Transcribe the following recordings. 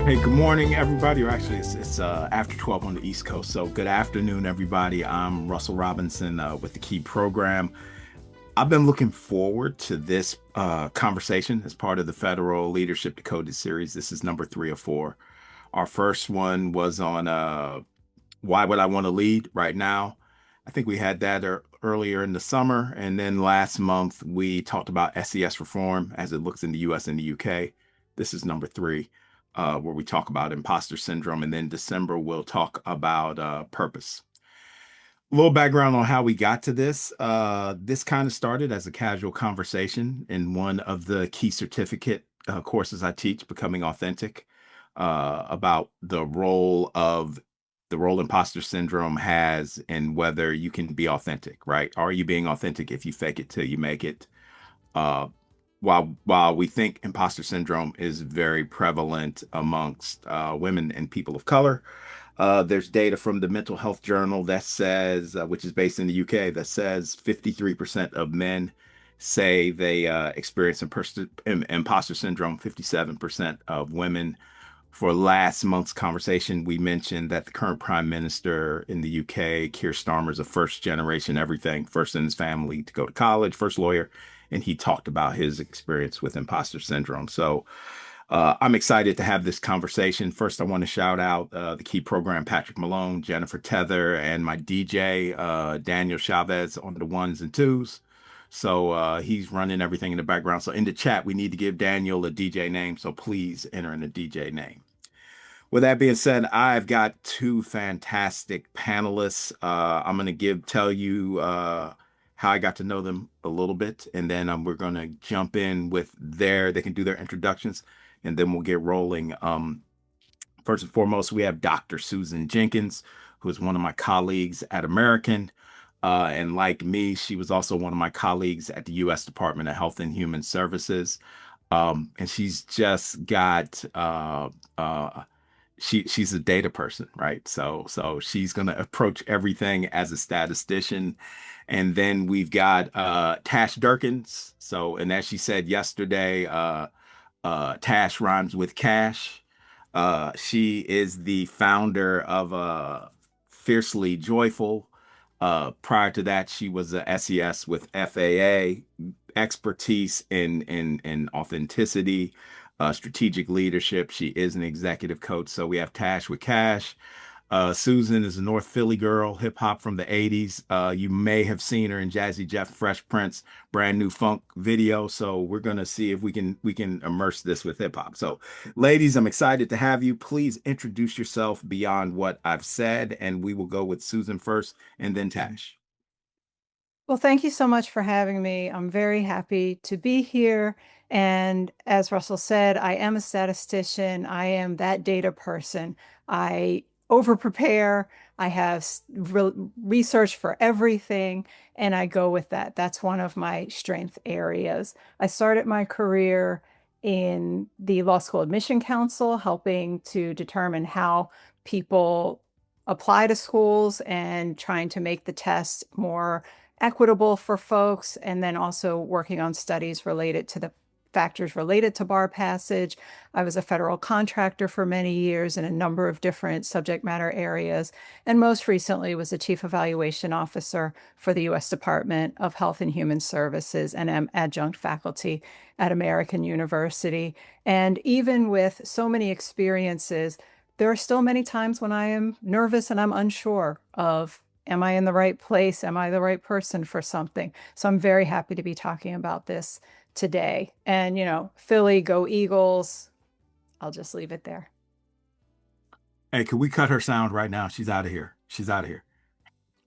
Hey, good morning, everybody. Or actually, it's after 12 on the East Coast. So, good afternoon, everybody. I'm Russell Robinson with the Key Program. I've been looking forward to this conversation as part of the Federal Leadership Decoded series. This is number 3 or 4. Our first one was on why would I want to lead right now? I think we had that earlier in the summer. And then last month, we talked about SES reform as it looks in the US and the UK. This is number 3, where we talk about imposter syndrome. And then December, we'll talk about purpose. A little background on how we got to this. This kind of started as a casual conversation in one of the key certificate courses I teach, Becoming Authentic, about the role imposter syndrome has and whether you can be authentic, right? Are you being authentic if you fake it till you make it? Uh, while we think imposter syndrome is very prevalent amongst women and people of color, there's data from the Mental Health Journal that says, which is based in the UK, that says 53% of men say they experience imposter syndrome, 57% of women. For last month's conversation, we mentioned that the current prime minister in the UK, Keir Starmer, is a first generation everything, first in his family to go to college, first lawyer, and he talked about his experience with imposter syndrome. So I'm excited to have this conversation. First, I want to shout out the key program, Patrick Malone, Jennifer Tether, and my DJ, Daniel Chavez, on the ones and twos. So he's running everything in the background. So in the chat, we need to give Daniel a DJ name. So please enter in a DJ name. With that being said, I've got two fantastic panelists. I'm going to tell you how I got to know them a little bit, and then we're going to jump in with they can do their introductions, and then we'll get rolling. First and foremost, we have Dr. Susan Jenkins, who is one of my colleagues at American. And like me, she was also one of my colleagues at the U.S. Department of Health and Human Services. And she's just got she's a data person, right? So she's gonna approach everything as a statistician. And then we've got Tash Durkins. So, and as she said yesterday, Tash rhymes with cash. She is the founder of Fiercely Joyful. Prior to that, she was a SES with FAA, expertise in authenticity, strategic leadership. She is an executive coach. So we have Tash with Cash. Susan is a North Philly girl, hip hop from the 80s. You may have seen her in Jazzy Jeff Fresh Prince brand new funk video. So we're gonna see if we can immerse this with hip hop. So, ladies, I'm excited to have you. Please introduce yourself beyond what I've said, and we will go with Susan first and then Tash. Well, thank you so much for having me. I'm very happy to be here. And as Russell said, I am a statistician. I am that data person. I over prepare. I have research for everything, and I go with that. That's one of my strength areas. I started my career in the Law School Admission Council, helping to determine how people apply to schools and trying to make the test more equitable for folks, and then also working on studies related to the factors related to bar passage. I was a federal contractor for many years in a number of different subject matter areas, and most recently was a chief evaluation officer for the U.S. Department of Health and Human Services and am adjunct faculty at American University. And even with so many experiences, there are still many times when I am nervous and I'm unsure of, am I in the right place? Am I the right person for something? So I'm very happy to be talking about this today. And, Philly, go Eagles. I'll just leave it there. Hey, can we cut her sound right now? She's out of here. She's out of here.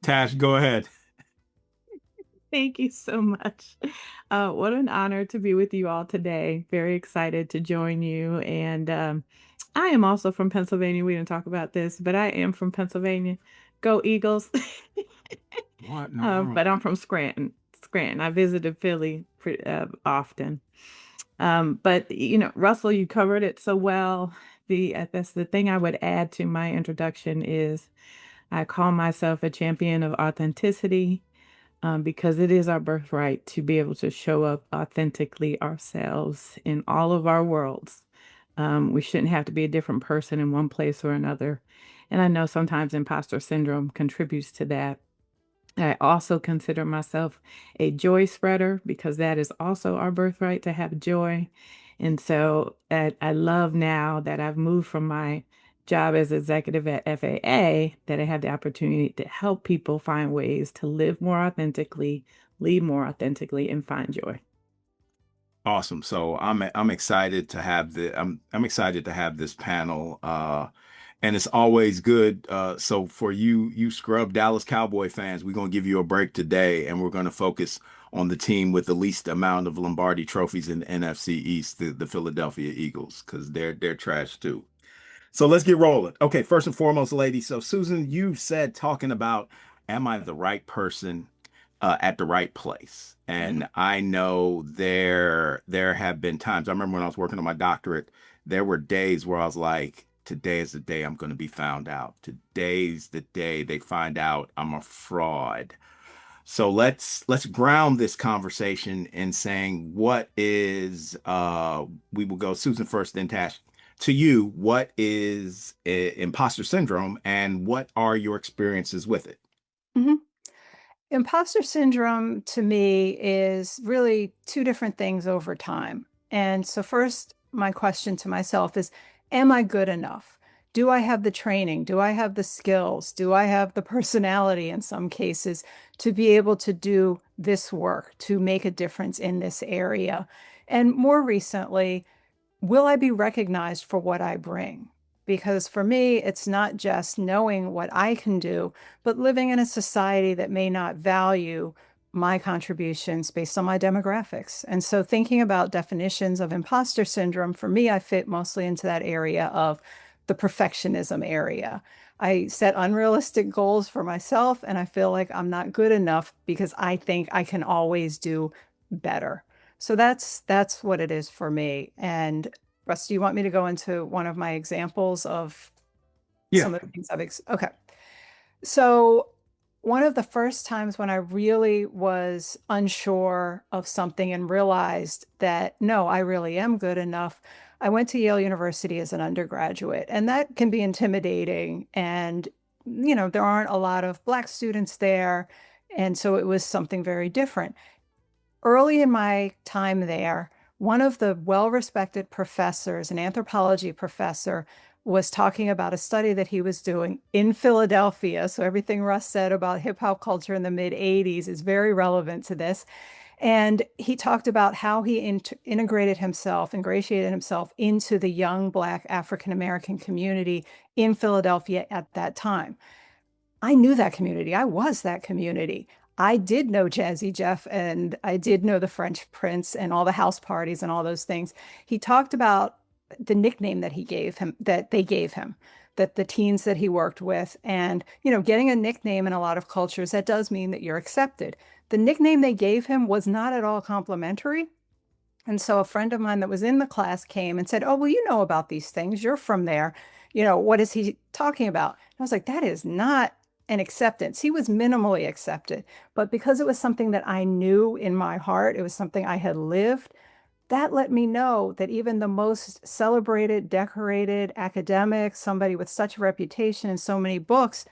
Tash, go ahead. Thank you so much. What an honor to be with you all today. Very excited to join you. And I am also from Pennsylvania. We didn't talk about this, but I am from Pennsylvania. Go Eagles. What? No. But I'm from Scranton. Scranton. I visited Philly pretty often. But Russell, you covered it so well. That's the thing I would add to my introduction is I call myself a champion of authenticity, because it is our birthright to be able to show up authentically ourselves in all of our worlds. We shouldn't have to be a different person in one place or another. And I know sometimes imposter syndrome contributes to that. I also consider myself a joy spreader because that is also our birthright to have joy. And so I love now that I've moved from my job as executive at FAA that I have the opportunity to help people find ways to live more authentically, lead more authentically, and find joy. Awesome. So I'm excited to have I'm excited to have this panel. And it's always good. So for you scrub Dallas Cowboy fans, we're gonna give you a break today, and we're gonna focus on the team with the least amount of Lombardi trophies in the NFC East, the Philadelphia Eagles, because they're trash too. So let's get rolling. Okay, first and foremost, ladies. So Susan, you said talking about, am I the right person at the right place? And I know there have been times. I remember when I was working on my doctorate, there were days where I was like, today is the day I'm going to be found out. Today's the day they find out I'm a fraud. So let's ground this conversation in saying what is we will go Susan first, then Tash. To you, what is imposter syndrome and what are your experiences with it? Mhm. Imposter syndrome to me is really two different things over time. And so, first, my question to myself is, am I good enough? Do I have the training? Do I have the skills? Do I have the personality in some cases to be able to do this work, to make a difference in this area? And more recently, will I be recognized for what I bring? Because for me, it's not just knowing what I can do, but living in a society that may not value my contributions based on my demographics. And so, thinking about definitions of imposter syndrome, for me, I fit mostly into that area of the perfectionism area. I set unrealistic goals for myself, and I feel like I'm not good enough because I think I can always do better. So that's what it is for me. And Russ, do you want me to go into one of my examples of Yeah. some of the things okay. So one of the first times when I really was unsure of something and realized that no, I really am good enough, I went to Yale University as an undergraduate, and that can be intimidating. And, there aren't a lot of Black students there. And so it was something very different. Early in my time there, one of the well-respected professors, an anthropology professor, was talking about a study that he was doing in Philadelphia. So everything Russ said about hip hop culture in the mid 80s is very relevant to this. And he talked about how he ingratiated himself into the young Black African American community in Philadelphia at that time. I knew that community. I was that community. I did know Jazzy Jeff and I did know the French Prince and all the house parties and all those things. He talked about the nickname that he gave him, that they gave him, that the teens that he worked with. And, getting a nickname in a lot of cultures, that does mean that you're accepted. The nickname they gave him was not at all complimentary. And so a friend of mine that was in the class came and said, "Oh, well, you know about these things. You're from there. What is he talking about?" And I was like, that is not an acceptance. He was minimally accepted. But because it was something that I knew in my heart, it was something I had lived, that let me know that even the most celebrated, decorated academic, somebody with such a reputation and so many books,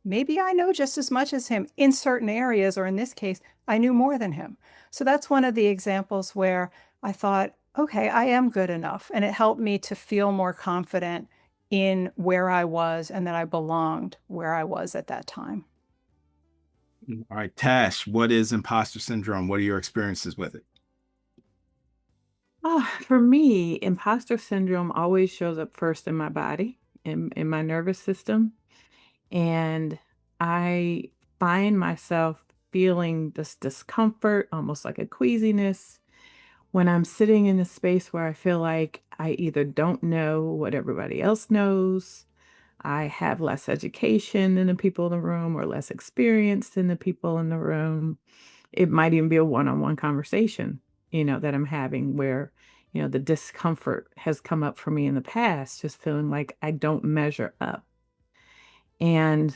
maybe I know just as much as him in certain areas, or in this case, I knew more than him. So that's one of the examples where I thought, okay, I am good enough. And it helped me to feel more confident in where I was and that I belonged where I was at that time. All right, Tash, what is imposter syndrome? What are your experiences with it? For me, imposter syndrome always shows up first in my body, in my nervous system. And I find myself feeling this discomfort, almost like a queasiness, when I'm sitting in a space where I feel like I either don't know what everybody else knows, I have less education than the people in the room, or less experience than the people in the room. It might even be a one-on-one conversation, that I'm having where, the discomfort has come up for me in the past, just feeling like I don't measure up. And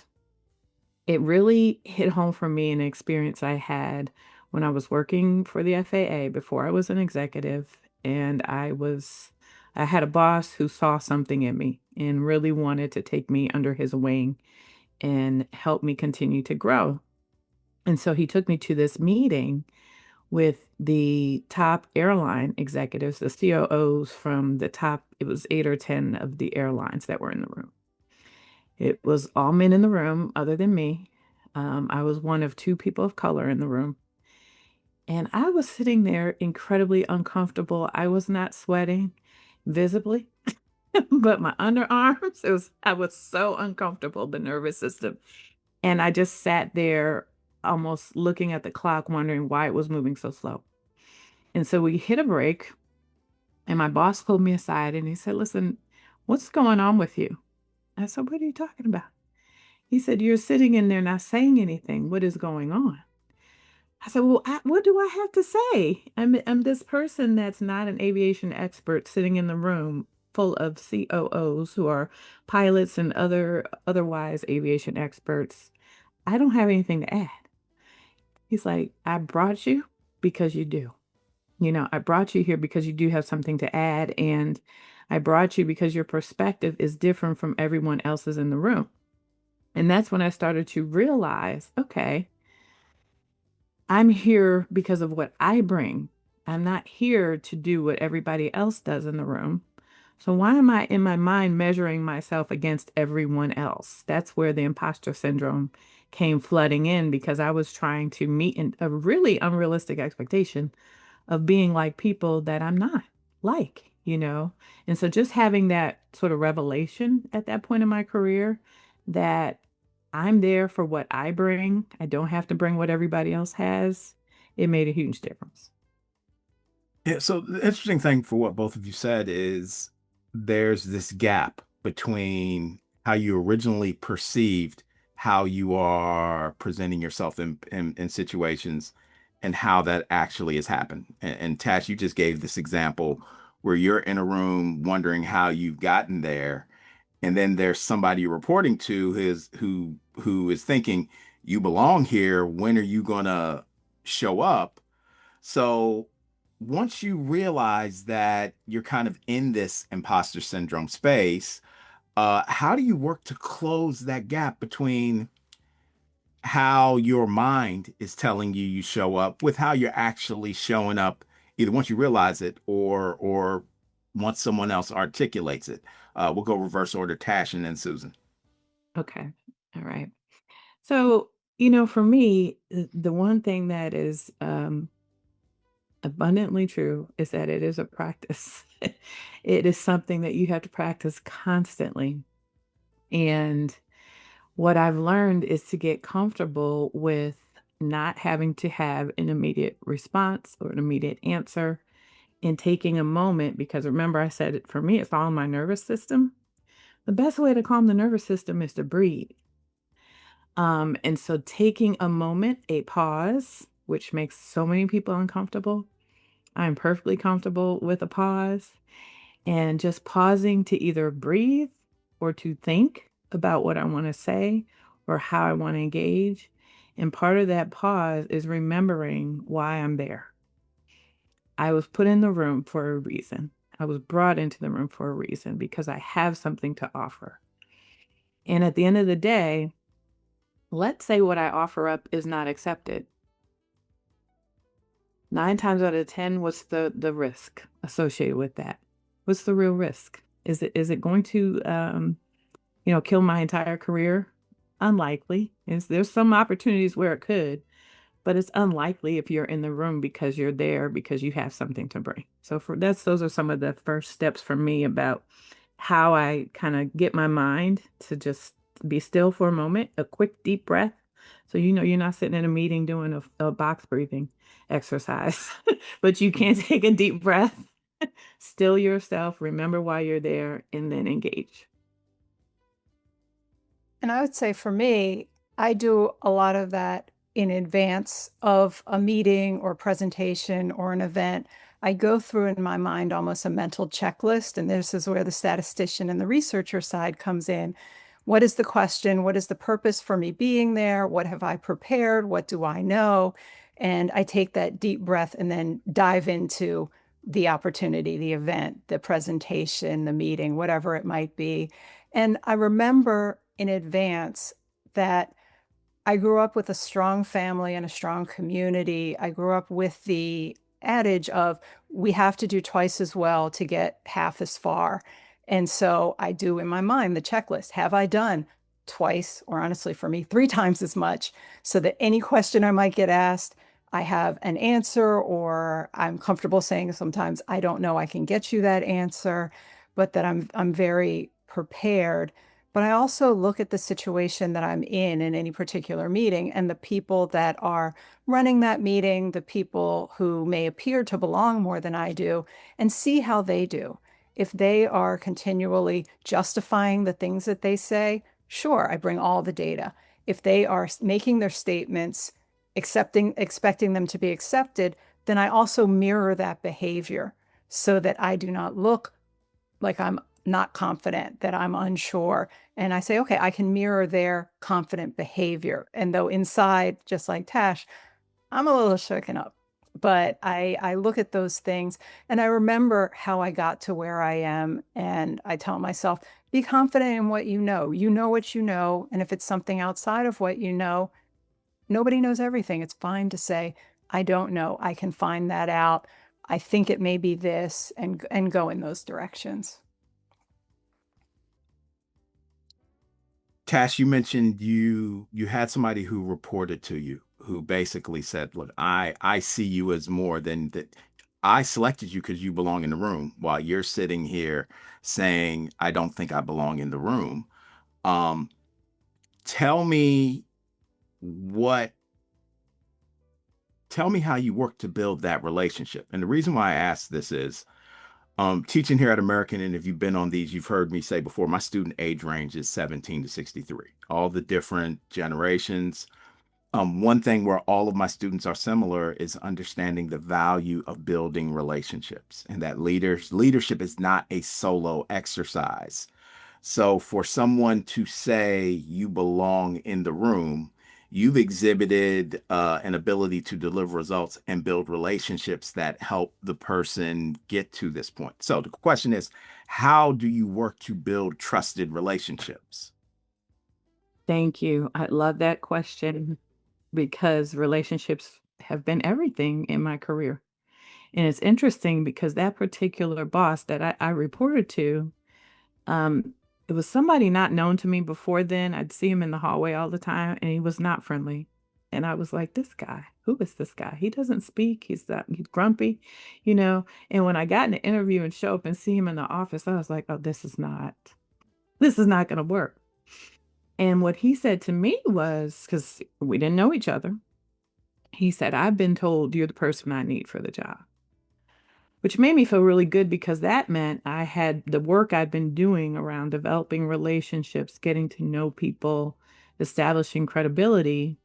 it really hit home for me an experience I had when I was working for the FAA before I was an executive, and I was I had a boss who saw something in me and really wanted to take me under his wing and help me continue to grow. And so he took me to this meeting with the top airline executives, the COOs from the top, it was 8 or 10 of the airlines that were in the room. It was all men in the room other than me. I was one of two people of color in the room. And I was sitting there incredibly uncomfortable. I was not sweating visibly, but my underarms, I was so uncomfortable, the nervous system. And I just sat there almost looking at the clock, wondering why it was moving so slow. And so we hit a break, and my boss pulled me aside and he said, "Listen, what's going on with you?" I said, "What are you talking about?" He said, "You're sitting in there not saying anything. What is going on?" I said, "Well, what do I have to say? I'm this person that's not an aviation expert sitting in the room full of COOs who are pilots and otherwise aviation experts. I don't have anything to add." He's like, "I brought you because you do. I brought you here because you do have something to add, and I brought you because your perspective is different from everyone else's in the room." And that's when I started to realize, okay, I'm here because of what I bring. I'm not here to do what everybody else does in the room. So why am I in my mind measuring myself against everyone else? That's where the imposter syndrome came flooding in, because I was trying to meet a really unrealistic expectation of being like people that I'm not like. And so just having that sort of revelation at that point in my career, that I'm there for what I bring, I don't have to bring what everybody else has, it made a huge difference. Yeah, so the interesting thing for what both of you said is there's this gap between how you originally perceived how you are presenting yourself in situations and how that actually has happened. And Tash, you just gave this example where you're in a room wondering how you've gotten there, and then there's somebody you're reporting to who is thinking you belong here. When are you gonna show up? So once you realize that you're kind of in this imposter syndrome space, how do you work to close that gap between how your mind is telling you you show up with how you're actually showing up, either once you realize it or once someone else articulates it? We'll go reverse order, Tash and then Susan. Okay. All right. So, for me, the one thing that is abundantly true is that it is a practice. It is something that you have to practice constantly. And what I've learned is to get comfortable with not having to have an immediate response or an immediate answer, and taking a moment, because remember I said it, for me, it's all in my nervous system. The best way to calm the nervous system is to breathe. And so taking a moment, a pause, which makes so many people uncomfortable. I'm perfectly comfortable with a pause, and just pausing to either breathe or to think about what I want to say or how I want to engage. And part of that pause is remembering why I'm there. I was put in the room for a reason. I was brought into the room for a reason, because I have something to offer. And at the end of the day, let's say what I offer up is not accepted. 9 times out of 10, what's the risk associated with that? What's the real risk? Is it going to kill my entire career? Unlikely. There's some opportunities where it could, but it's unlikely if you're in the room because you're there because you have something to bring. So those are some of the first steps for me about how I kind of get my mind to just be still for a moment, a quick deep breath. So you're not sitting in a meeting doing a box breathing exercise, but you can take a deep breath, still yourself, remember why you're there, and then engage. And I would say for me, I do a lot of that in advance of a meeting or presentation or an event. I go through in my mind almost a mental checklist, and this is where the statistician and the researcher side comes in. What is the question? What is the purpose for me being there? What have I prepared? What do I know? And I take that deep breath and then dive into the opportunity, the event, the presentation, the meeting, whatever it might be. And I remember in advance that I grew up with a strong family and a strong community. I grew up with the adage of we have to do twice as well to get half as far. And so I do in my mind the checklist. Have I done twice, or honestly for me, 3 times as much, so that any question I might get asked, I have an answer, or I'm comfortable saying sometimes I don't know, I can get you that answer, but that I'm very prepared. But I also look at the situation that I'm in any particular meeting, and the people that are running that meeting, the people who may appear to belong more than I do, and see how they do. If they are continually justifying the things that they say, sure, I bring all the data. If they are making their statements, expecting them to be accepted, then I also mirror that behavior so that I do not look like I'm not confident, that I'm unsure. And I say, okay, I can mirror their confident behavior. And though inside, just like Tash, I'm a little shaken up. But I look at those things and I remember how I got to where I am. And I tell myself, be confident in what you know. You know what you know. And if it's something outside of what you know, nobody knows everything. It's fine to say, I don't know. I can find that out. I think it may be this, and go in those directions. Tash, you mentioned you had somebody who reported to you who basically said, "Look, I see you as more than that. I selected you because you belong in the room, while you're sitting here saying I don't think I belong in the room." Um, tell me what tell me how you work to build that relationship. And the reason why I ask this is teaching here at American, and if you've been on these, you've heard me say before, my student age range is 17 to 63, all the different generations. One thing where all of my students are similar is understanding the value of building relationships, and that leadership is not a solo exercise. So for someone to say you belong in the room, you've exhibited an ability to deliver results and build relationships that help the person get to this point. So the question is, how do you work to build trusted relationships? Thank you. I love that question because relationships have been everything in my career. And it's interesting because that particular boss that I reported to, um, it was somebody not known to me before then. I'd see him in the hallway all the time, and he was not friendly. And I was like, this guy, who is this guy? He doesn't speak. He's grumpy, you know. And when I got in the interview and show up and see him in the office, I was like, oh, this is not going to work. And what he said to me was, because we didn't know each other, he said, I've been told you're the person I need for the job, which made me feel really good because that meant I had the work I'd been doing around developing relationships, getting to know people, establishing credibility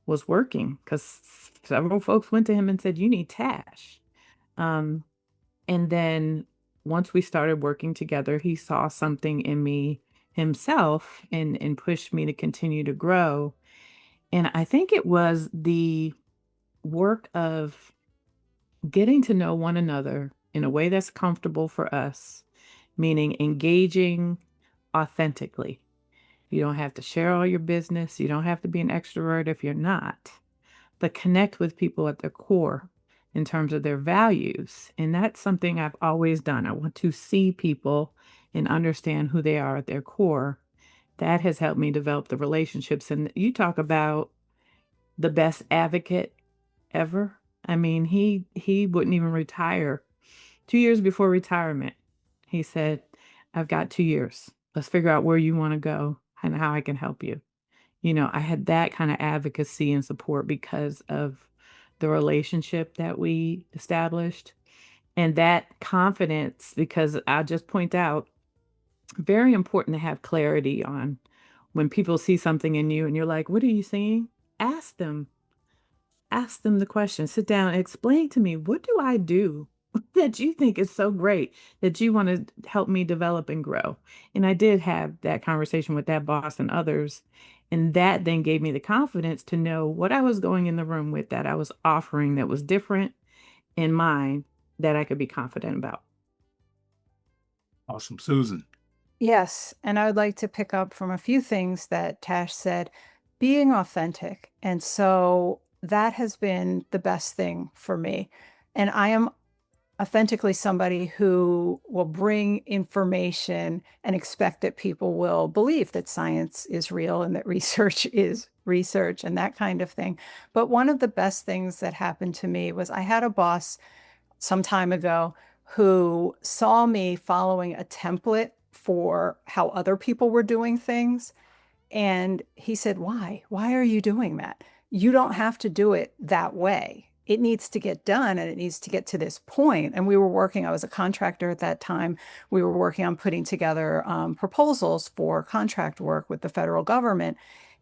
was working because several folks went to him and said, you need Tash. Um, and then once we started working together, he saw something in me himself and pushed me to continue to grow. And I think it was the work of getting to know one another in a way that's comfortable for us, meaning engaging authentically. You don't have to share all your business. You don't have to be an extrovert if you're not, but connect with people at their core in terms of their values. And that's something I've always done. I want to see people and understand who they are at their core. That has helped me develop the relationships. And you talk about the best advocate ever. I mean, he wouldn't even retire. 2 years before retirement, he said, "I've got 2 years. Let's figure out where you wanna go and how I can help you." You know, I had that kinda advocacy and support because of the relationship that we established, and that confidence because I'll just point out, very important to have clarity on when people see something in you and you're like, "What are you seeing?" Ask them. Ask them the question. Sit down and explain to me, what do I do that you think is so great that you want to help me develop and grow? And I did have that conversation with that boss and others. And that then gave me the confidence to know what I was going in the room with that I was offering that was different in mine. that I could be confident about. Awesome. Susan. Yes, and I would like to pick up from a few things that Tash said. Being authentic. And so that has been the best thing for me. And I am authentically somebody who will bring information and expect that people will believe that science is real and that research is research and that kind of thing. But one of the best things that happened to me was I had a boss some time ago who saw me following a template for how other people were doing things. And he said, Why? Why are you doing that? You don't have to do it that way. It needs to get done and it needs to get to this point. And we were working, I was a contractor at that time. We were working on putting together proposals for contract work with the federal government.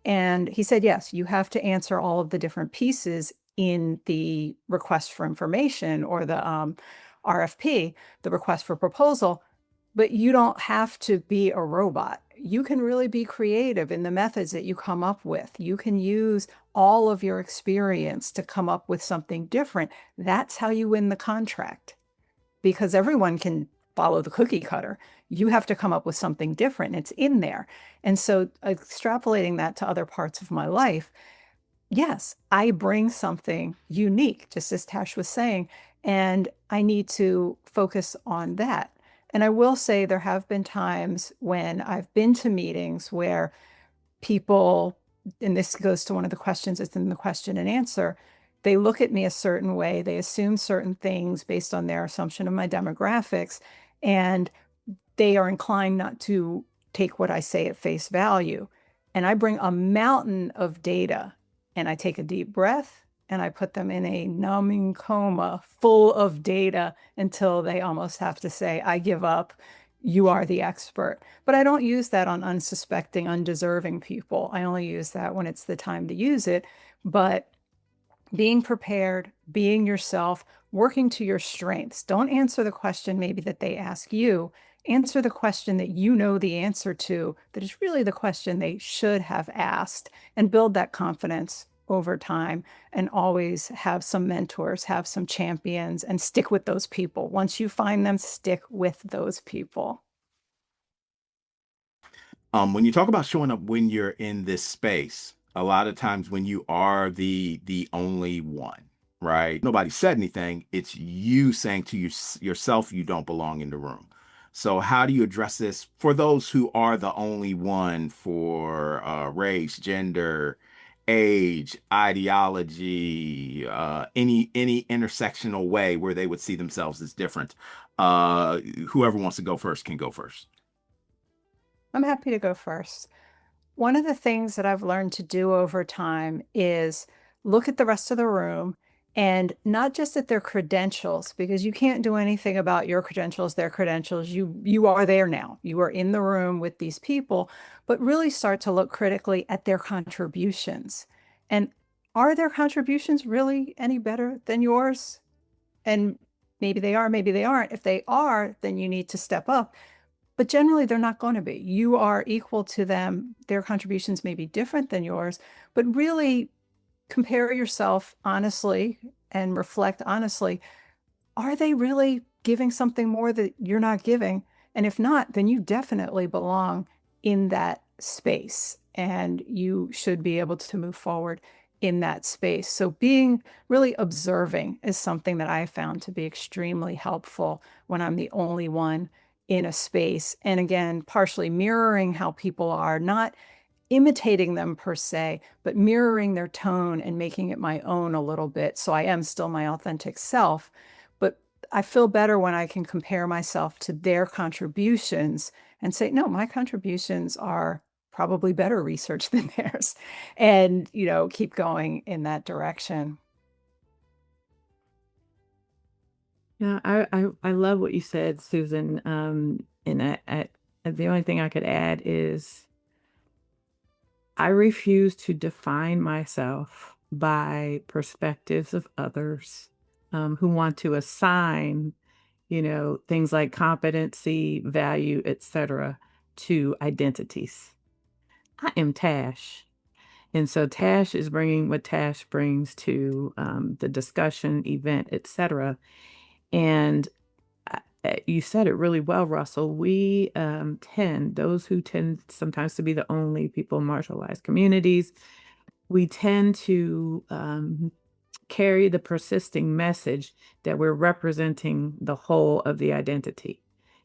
And he said, Yes, you have to answer all of the different pieces in the request for information or the RFP, the request for proposal, but you don't have to be a robot. You can really be creative in the methods that you come up with. You can use all of your experience to come up with something different. That's how you win the contract because everyone can follow the cookie cutter. You have to come up with something different. It's in there. And so extrapolating that to other parts of my life, yes, I bring something unique, just as Tash was saying, and I need to focus on that. And I will say there have been times when I've been to meetings where people, and this goes to one of the questions that's in the question and answer, they look at me a certain way, they assume certain things based on their assumption of my demographics, and they are inclined not to take what I say at face value. And I bring a mountain of data and I take a deep breath and I put them in a numbing coma full of data until they almost have to say, I give up. You are the expert. But I don't use that on unsuspecting, undeserving people. I only use that when it's the time to use it. But being prepared, being yourself, working to your strengths. Don't answer the question maybe that they ask you. Answer the question that you know the answer to, that is really the question they should have asked, and build that confidence over time and always have some mentors, have some champions, and stick with those people. Once you find them, stick with those people. When you talk about showing up when you're in this space, a lot of times when you are the only one, right? Nobody said anything. It's you saying to yourself you don't belong in the room. So how do you address this for those who are the only one for race, gender, age, ideology, any intersectional way where they would see themselves as different? Whoever wants to go first can go first. I'm happy to go first. One of the things that I've learned to do over time is look at the rest of the room and not just at their credentials, because you can't do anything about your credentials, their credentials. You are there now. You are in the room with these people, but really start to look critically at their contributions. And are their contributions really any better than yours? And maybe they are, maybe they aren't. If they are, then you need to step up, but generally they're not going to be. You are equal to them. Their contributions may be different than yours, but really compare yourself honestly and reflect honestly. Are they really giving something more that you're not giving? And if not, then you definitely belong in that space and you should be able to move forward in that space. So being really observing is something that I found to be extremely helpful when I'm the only one in a space. And again, partially mirroring how people are, not imitating them per se, but mirroring their tone and making it my own a little bit. So I am still my authentic self, but I feel better when I can compare myself to their contributions and say, no, my contributions are probably better research than theirs, and keep going in that direction. Yeah, I love what you said, Susan. And the only thing I could add is I refuse to define myself by perspectives of others who want to assign, things like competency, value, etc., to identities. I am Tash. And so Tash is bringing what Tash brings to the discussion, event, etc. And you said it really well, Russell. We those who tend sometimes to be the only people in marginalized communities, we tend to carry the persisting message that we're representing the whole of the identity.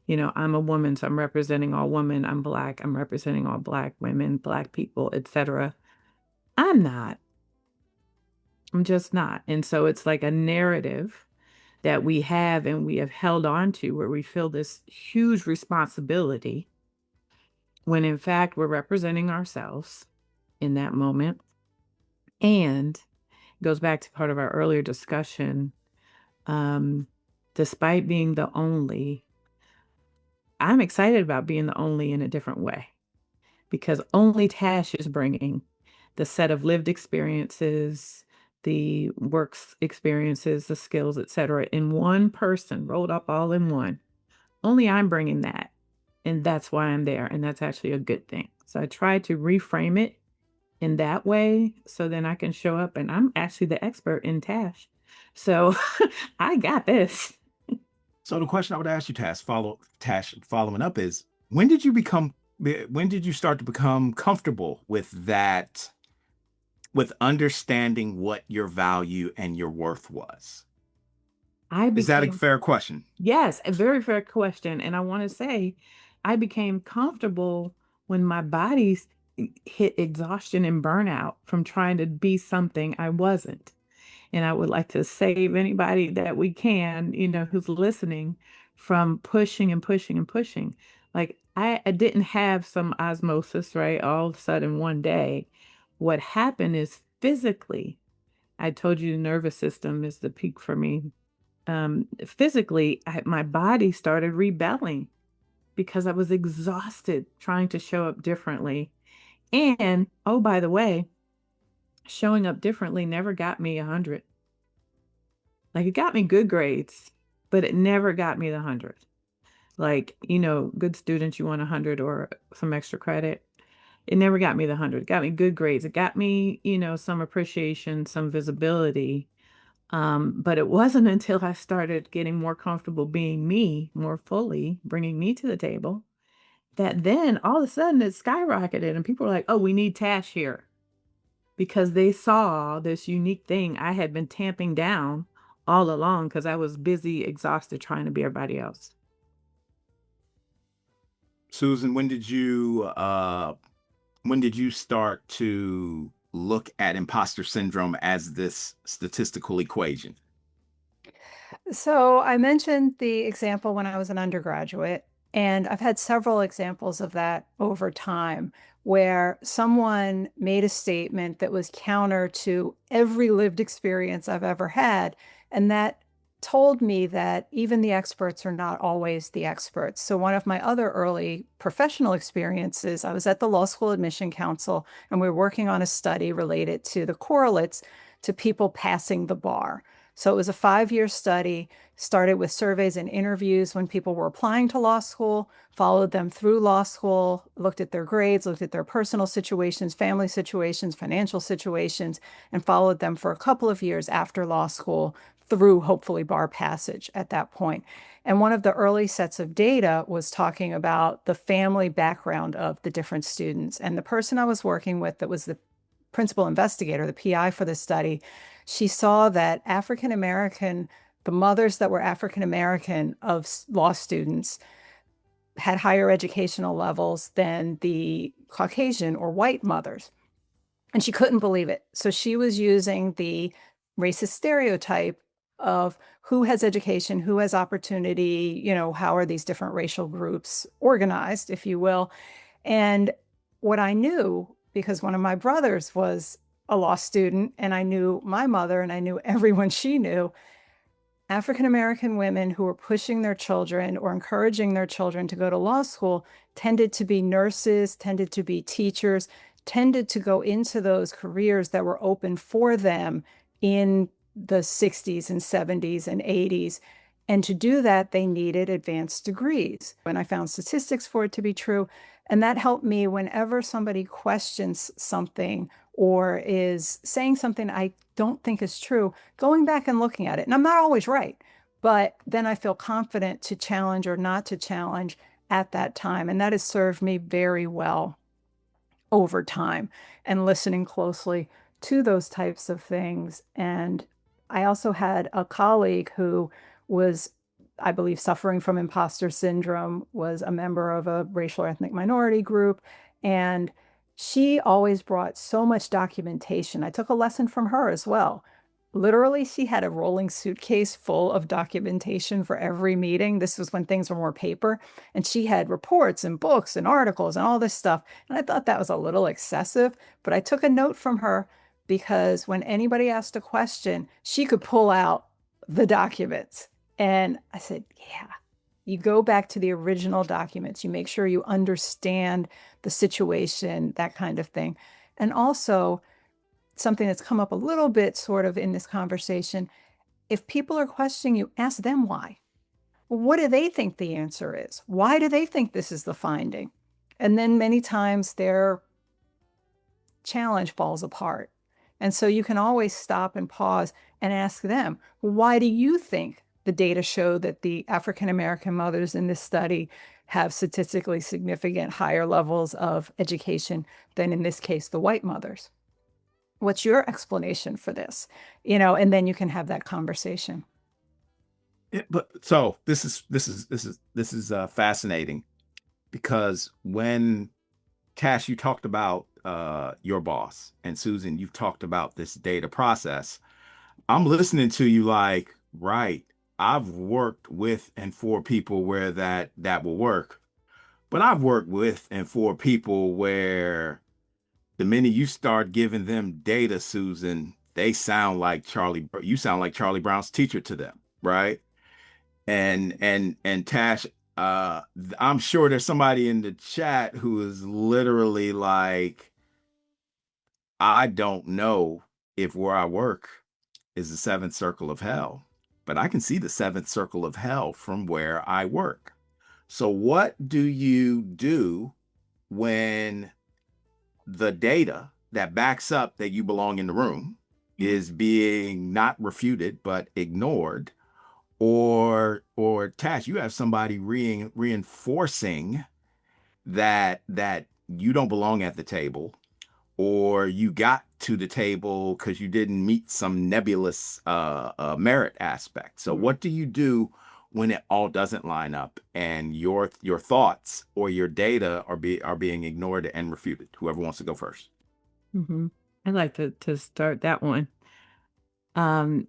You know, I'm a woman, so I'm representing all women. I'm Black, I'm representing all Black women, Black people, etc. I'm not. I'm just not. And so it's like a narrative that we have and we have held on to where we feel this huge responsibility when in fact we're representing ourselves in that moment. And it goes back to part of our earlier discussion. Despite being the only, I'm excited about being the only in a different way, because only Tash is bringing the set of lived experiences, the works experiences, the skills, etc., in one person, rolled up all in one. Only I'm bringing that. And that's why I'm there. And that's actually a good thing. So I try to reframe it in that way so then I can show up and I'm actually the expert in Tash. So I got this. So the question I would ask you, Tash, following up is, when did you start to become comfortable with that, with understanding what your value and your worth was? I Is that a became, fair question? yes, a very fair question. And I want to say, I became comfortable when my body hit exhaustion and burnout from trying to be something I wasn't. And I would like to save anybody that we can, you know, who's listening from pushing and pushing and pushing. Like I didn't have some osmosis, right? All of a sudden one day. What happened is physically, I told you the nervous system is the peak for me. Physically, my body started rebelling because I was exhausted trying to show up differently. And oh, by the way, showing up differently never got me 100. Like it got me good grades, but it never got me the 100. Like, you know, good students, you want 100 or some extra credit. It never got me the 100. It got me good grades. It got me, you know, some appreciation, some visibility. But it wasn't until I started getting more comfortable being me more fully, bringing me to the table, that then all of a sudden it skyrocketed and people were like, oh, we need Tash here, because they saw this unique thing I had been tamping down all along because I was busy, exhausted, trying to be everybody else. Susan, when did you start to look at imposter syndrome as this statistical equation? So I mentioned the example when I was an undergraduate, and I've had several examples of that over time where someone made a statement that was counter to every lived experience I've ever had. And that told me that even the experts are not always the experts. So one of my other early professional experiences, I was at the Law School Admission Council, and we were working on a study related to the correlates to people passing the bar. So it was a 5-year study, started with surveys and interviews when people were applying to law school, followed them through law school, looked at their grades, looked at their personal situations, family situations, financial situations, and followed them for a couple of years after law school through hopefully bar passage at that point. And one of the early sets of data was talking about the family background of the different students. And the person I was working with that was the principal investigator, the PI for the study, she saw that African American, the mothers that were African American of law students had higher educational levels than the Caucasian or white mothers. And she couldn't believe it. So she was using the racist stereotype of who has education, who has opportunity, you know, how are these different racial groups organized, if you will. And what I knew, because one of my brothers was a law student, and I knew my mother and I knew everyone she knew, African American women who were pushing their children or encouraging their children to go to law school tended to be nurses, tended to be teachers, tended to go into those careers that were open for them in the 60s and 70s and 80s. And to do that, they needed advanced degrees. And I found statistics for it to be true. And that helped me whenever somebody questions something or is saying something I don't think is true, going back and looking at it. And I'm not always right, but then I feel confident to challenge or not to challenge at that time. And that has served me very well over time, and listening closely to those types of things. And I also had a colleague who was, I believe, suffering from imposter syndrome, was a member of a racial or ethnic minority group, and she always brought so much documentation. I took a lesson from her as well. Literally, she had a rolling suitcase full of documentation for every meeting. This was when things were more paper, and she had reports and books and articles and all this stuff. And I thought that was a little excessive, but I took a note from her because when anybody asked a question, she could pull out the documents. And I said, yeah, you go back to the original documents, you make sure you understand the situation, that kind of thing. And also, something that's come up a little bit sort of in this conversation, if people are questioning you, ask them why. What do they think the answer is? Why do they think this is the finding? And then many times their challenge falls apart. And so you can always stop and pause and ask them, why do you think the data show that the African American mothers in this study have statistically significant higher levels of education than, in this case, the white mothers? What's your explanation for this? And then you can have that conversation. But so this is fascinating, because when Tash, you talked about your boss, and Susan, you've talked about this data process. I'm listening to you like, right, I've worked with and for people where that will work, but I've worked with and for people where the minute you start giving them data, Susan, they sound like you sound like Charlie Brown's teacher to them, right? And Tash, I'm sure there's somebody in the chat who is literally like, I don't know if where I work is the seventh circle of hell, but I can see the seventh circle of hell from where I work. So what do you do when the data that backs up that you belong in the room is being not refuted but ignored? Or Tash, you have somebody reinforcing that you don't belong at the table, or you got to the table because you didn't meet some nebulous merit aspect. So what do you do when it all doesn't line up and your thoughts or your data are being ignored and refuted? Whoever wants to go first. I'd like to start that one. My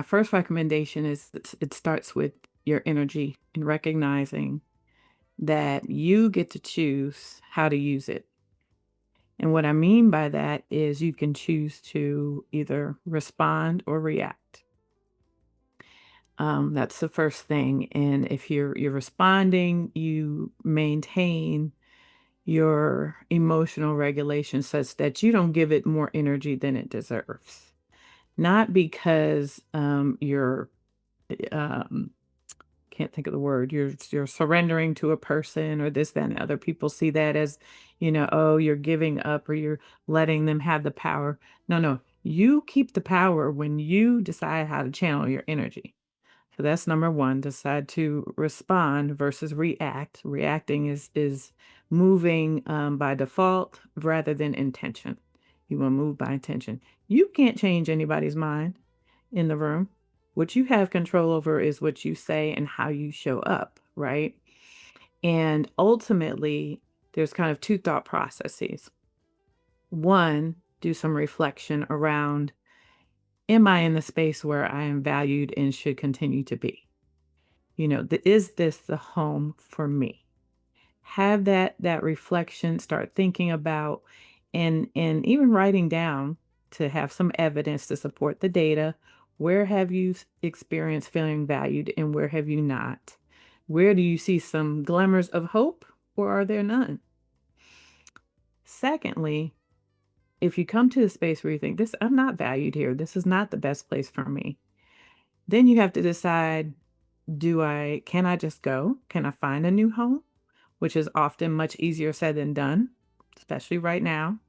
first recommendation is it starts with your energy and recognizing that you get to choose how to use it. And what I mean by that is you can choose to either respond or react. That's the first thing. And if you're responding, you maintain your emotional regulation such that you don't give it more energy than it deserves. Not because you're can't think of the word, you're surrendering to a person or this, that, and other people see that as, oh, you're giving up or you're letting them have the power. No, you keep the power when you decide how to channel your energy. So that's number one, decide to respond versus react. Reacting is moving by default rather than intention. You want to move by intention. You can't change anybody's mind in the room. What you have control over is what you say and how you show up, right? And ultimately, there's kind of two thought processes. One, do some reflection around, am I in the space where I am valued and should continue to be? Is this the home for me? Have that reflection, start thinking about and even writing down to have some evidence to support the data. Where have you experienced feeling valued and where have you not? Where do you see some glimmers of hope or are there none? Secondly, if you come to a space where you think I'm not valued here, this is not the best place for me, then you have to decide, can I just go? Can I find a new home? Which is often much easier said than done, especially right now.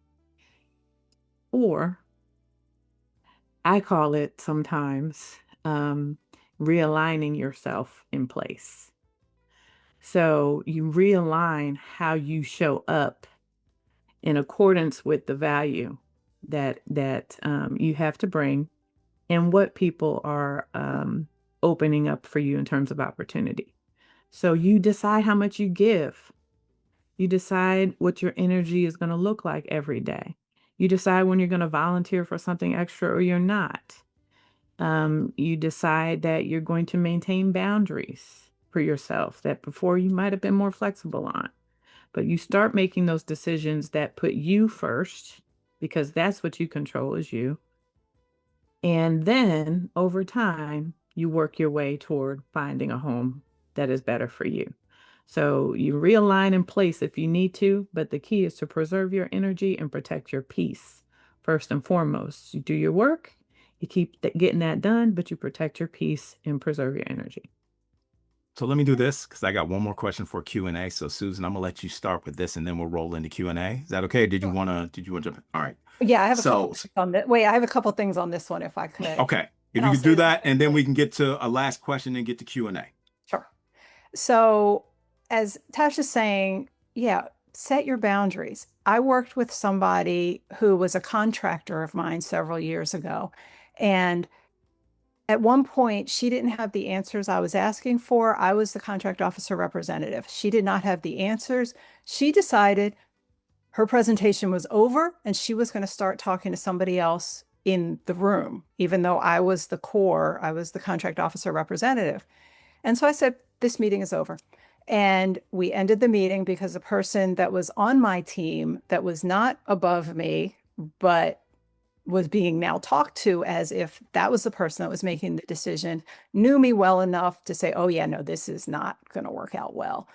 Or I call it sometimes, realigning yourself in place. So you realign how you show up in accordance with the value that you have to bring and what people are opening up for you in terms of opportunity. So you decide how much you give. You decide what your energy is going to look like every day. You decide when you're going to volunteer for something extra or you're not. You decide that you're going to maintain boundaries for yourself that before you might have been more flexible on. But you start making those decisions that put you first because that's what you control is you. And then over time, you work your way toward finding a home that is better for you. So you realign in place if you need to, but the key is to preserve your energy and protect your peace. First and foremost, you do your work, you keep getting that done, but you protect your peace and preserve your energy. So let me do this because I got one more question for Q&A. So Susan, I'm gonna let you start with this and then we'll roll into Q&A. Is that okay? Did you wanna jump in? All right. Yeah, I have a So couple things on that. Wait, I have a couple things on this one if I could. okay. If And you I'll could do say that, and then we can get to a last question and get to Q&A. Sure. So, as Tash is saying, yeah, set your boundaries. I worked with somebody who was a contractor of mine several years ago. And at one point, she didn't have the answers I was asking for. I was the contract officer representative. She did not have the answers. She decided her presentation was over and she was going to start talking to somebody else in the room, even though I was the core, I was the contract officer representative. And so I said, this meeting is over. And we ended the meeting because the person that was on my team that was not above me, but was being now talked to as if that was the person that was making the decision, knew me well enough to say, oh, yeah, no, this is not going to work out well.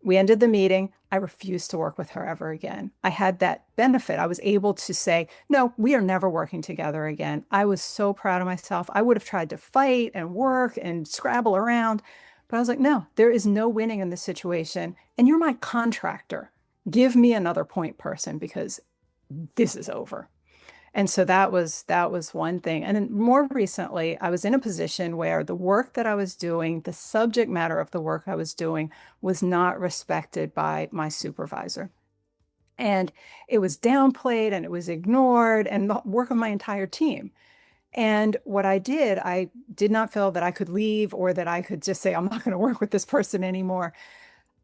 We ended the meeting. I refused to work with her ever again. I had that benefit. I was able to say, no, we are never working together again. I was so proud of myself. I would have tried to fight and work and scrabble around, but I was like, no, there is no winning in this situation. And you're my contractor. Give me another point person because this is over. And so that was one thing. And then more recently, I was in a position where the work that I was doing, the subject matter of the work I was doing was not respected by my supervisor. And it was downplayed and it was ignored and the work of my entire team. And what I did not feel that I could leave or that I could just say, I'm not going to work with this person anymore.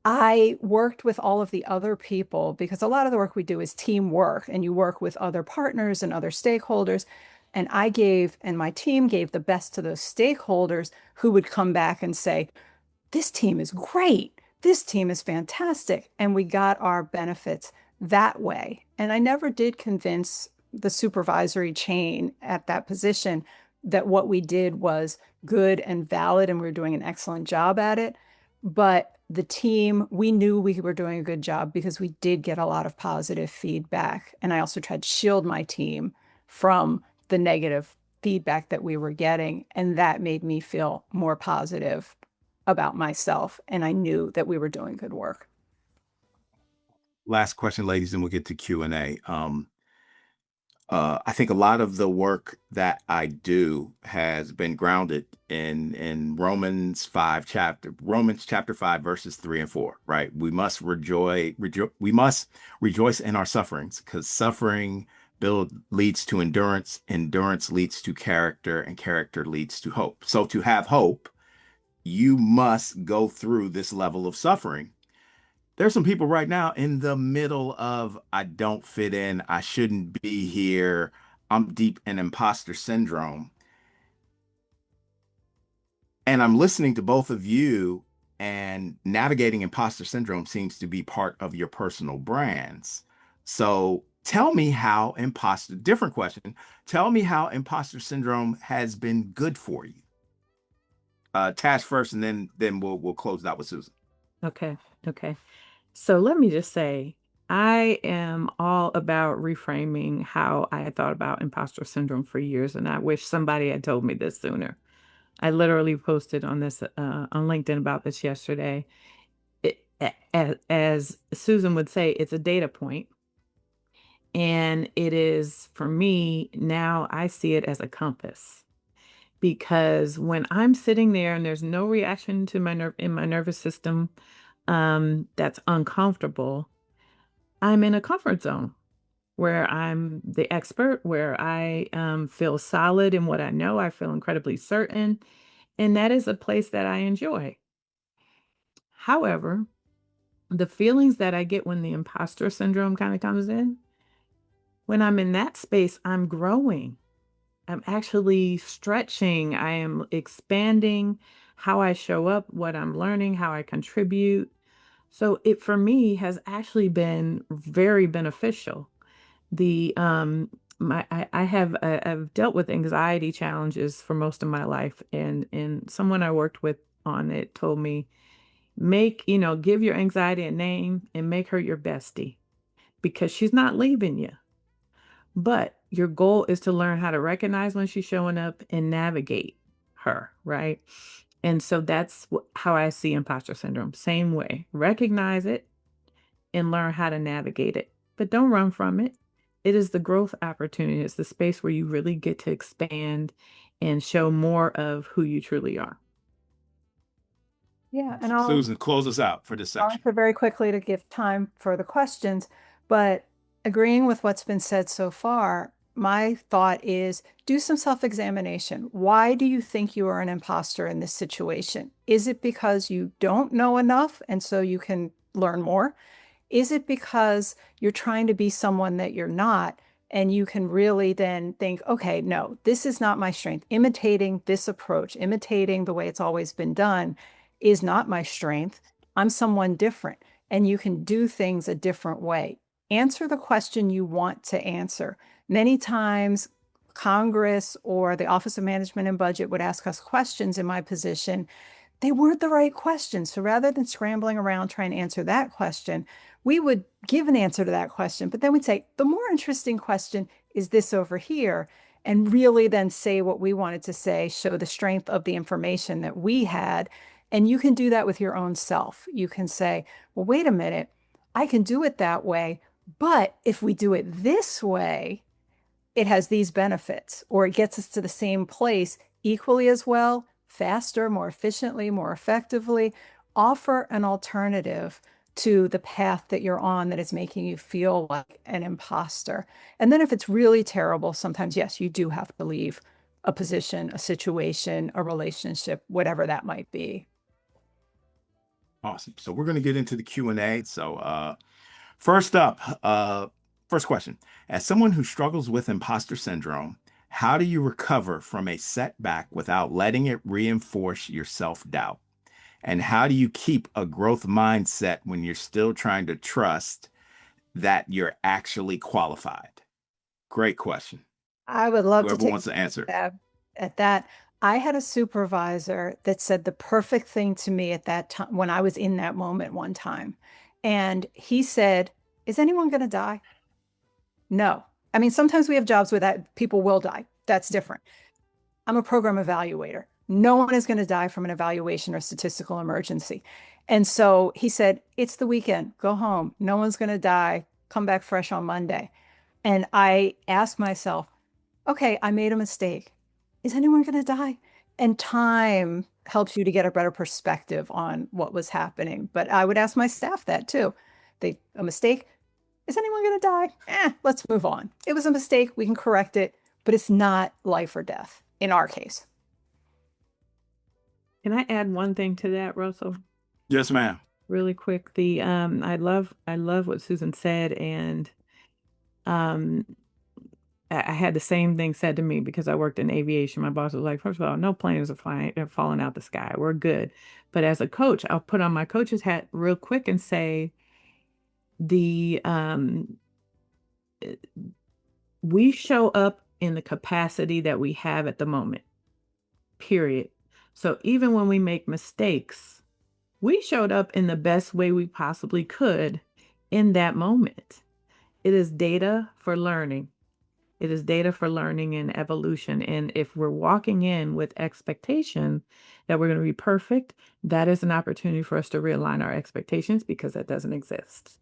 I worked with all of the other people because a lot of the work we do is teamwork and you work with other partners and other stakeholders. And my team gave the best to those stakeholders who would come back and say, this team is great. This team is fantastic. And we got our benefits that way. And I never did convince the supervisory chain at that position that what we did was good and valid and we were doing an excellent job at it. But the team, we knew we were doing a good job because we did get a lot of positive feedback. And I also tried to shield my team from the negative feedback that we were getting. And that made me feel more positive about myself. And I knew that we were doing good work. Last question, ladies, and we'll get to Q&A. I think a lot of the work that I do has been grounded in Romans chapter 5, verses 3 and 4, right? We must rejoice in our sufferings because suffering leads to endurance, endurance leads to character, and character leads to hope. So to have hope, you must go through this level of suffering. There's some people right now in the middle of, I don't fit in, I shouldn't be here, I'm deep in imposter syndrome. And I'm listening to both of you, and navigating imposter syndrome seems to be part of your personal brands. So tell me how different question, tell me how imposter syndrome has been good for you. Tash first, and then we'll close it out with Susan. Okay. So let me just say, I am all about reframing how I had thought about imposter syndrome for years, and I wish somebody had told me this sooner. I literally posted on LinkedIn about this yesterday. As Susan would say, it's a data point, and it is for me now. I see it as a compass, because when I'm sitting there and there's no reaction to my nervous system, that's uncomfortable, I'm in a comfort zone where I'm the expert, where I feel solid in what I know. I feel incredibly certain. And that is a place that I enjoy. However, the feelings that I get when the imposter syndrome kind of comes in, when I'm in that space, I'm growing. I'm actually stretching. I am expanding how I show up, what I'm learning, how I contribute. So it for me has actually been very beneficial. The I have I've dealt with anxiety challenges for most of my life, and someone I worked with on it told me, give your anxiety a name and make her your bestie, because she's not leaving you. But your goal is to learn how to recognize when she's showing up and navigate her, right? And so that's how I see imposter syndrome. Same way. Recognize it and learn how to navigate it, but don't run from it. It is the growth opportunity. It's the space where you really get to expand and show more of who you truly are. Yeah, and I'll Susan, close us out for this section. answer very quickly to give time for the questions, but agreeing with what's been said so far, my thought is do some self-examination. Why do you think you are an imposter in this situation? Is it because you don't know enough and so you can learn more? Is it because you're trying to be someone that you're not? And you can really then think, okay, no, this is not my strength. Imitating this approach, imitating the way it's always been done is not my strength. I'm someone different, and you can do things a different way. Answer the question you want to answer. Many times, Congress or the Office of Management and Budget would ask us questions in my position. They weren't the right questions. So rather than scrambling around trying to answer that question, we would give an answer to that question, but then we'd say, the more interesting question is this over here, and really then say what we wanted to say, show the strength of the information that we had. And you can do that with your own self. You can say, well, wait a minute, I can do it that way, but if we do it this way, it has these benefits, or it gets us to the same place equally as well, faster, more efficiently, more effectively. Offer an alternative to the path that you're on that is making you feel like an imposter. And then if it's really terrible, sometimes, yes, you do have to leave a position, a situation, a relationship, whatever that might be. Awesome. So we're going to get into the Q&A. So first up, first question. As someone who struggles with imposter syndrome, how do you recover from a setback without letting it reinforce your self-doubt? And how do you keep a growth mindset when you're still trying to trust that you're actually qualified? Great question. I would love Whoever to take wants to answer. stab at that. I had a supervisor that said the perfect thing to me at that time when I was in that moment one time. And he said, is anyone going to die? No. I mean, sometimes we have jobs where that people will die. That's different. I'm a program evaluator. No one is going to die from an evaluation or statistical emergency. And so he said, it's the weekend. Go home. No one's going to die. Come back fresh on Monday. And I asked myself, okay, I made a mistake. Is anyone going to die? And time helps you to get a better perspective on what was happening. But I would ask my staff that too. A mistake. Is anyone going to die? Let's move on. It was a mistake. We can correct it, but it's not life or death in our case. Can I add one thing to that, Russell? Yes, ma'am. Really quick. I love what Susan said, and I had the same thing said to me because I worked in aviation. My boss was like, first of all, no planes are falling out the sky. We're good. But as a coach, I'll put on my coach's hat real quick and say, we show up in the capacity that we have at the moment, period. So even when we make mistakes, we showed up in the best way we possibly could in that moment. It is data for learning. It is data for learning and evolution. And if we're walking in with expectation that we're going to be perfect, that is an opportunity for us to realign our expectations, because that doesn't exist.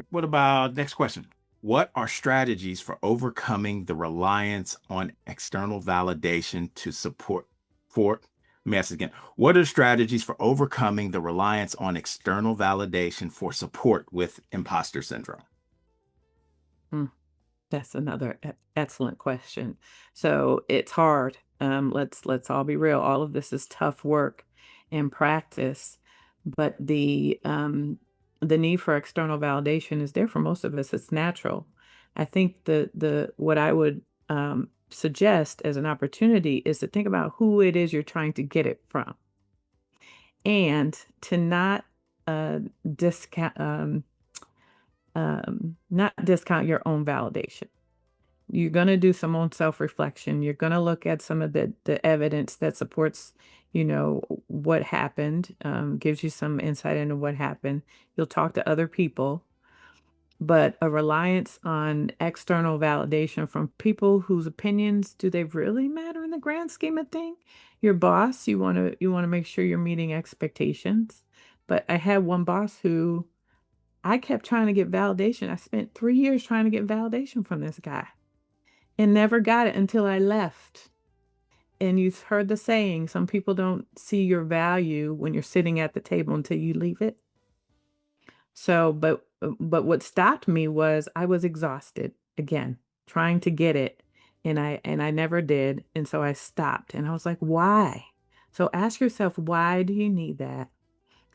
What about next question? What are strategies for overcoming the reliance on external validation to support for let me ask again. What are strategies for overcoming the reliance on external validation for support with imposter syndrome? Mm, that's another excellent question. So it's hard. Let's all be real. All of this is tough work in practice, but the need for external validation is there for most of us. It's natural. I think the what I would suggest as an opportunity is to think about who it is you're trying to get it from, and to not uh, discount not discount your own validation. You're going to do some own self-reflection. You're going to look at some of the evidence that supports, what happened, gives you some insight into what happened. You'll talk to other people, but a reliance on external validation from people whose opinions, do they really matter in the grand scheme of thing? Your boss, you want to make sure you're meeting expectations. But I had one boss who I kept trying to get validation. I spent 3 years trying to get validation from this guy and never got it until I left. And you've heard the saying, some people don't see your value when you're sitting at the table until you leave it. So, but what stopped me was I was exhausted again, trying to get it, and I never did, and so I stopped, and I was like, "Why?" So ask yourself, why do you need that?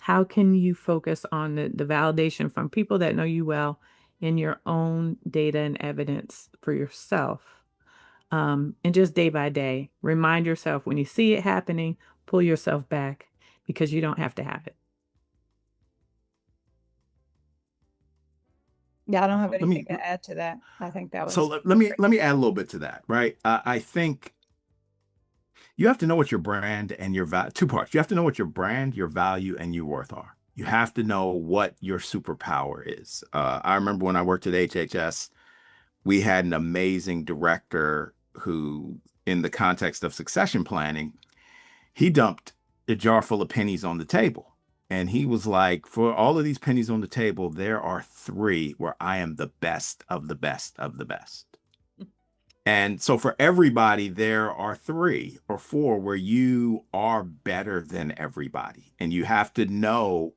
How can you focus on the validation from people that know you well in your own data and evidence for yourself? And just day by day, remind yourself when you see it happening, pull yourself back because you don't have to have it. Yeah, I don't have Let anything me to add to that. I think that so was let, let me great. let me add a little bit to that, right? I think you have to know what your brand and your two parts. You have to know what your brand, your value, and your worth are. You have to know what your superpower is. I remember when I worked at HHS, we had an amazing director who, in the context of succession planning, he dumped a jar full of pennies on the table. And he was like, for all of these pennies on the table, there are three where I am the best of the best of the best. And so for everybody, there are three or four where you are better than everybody. And you have to know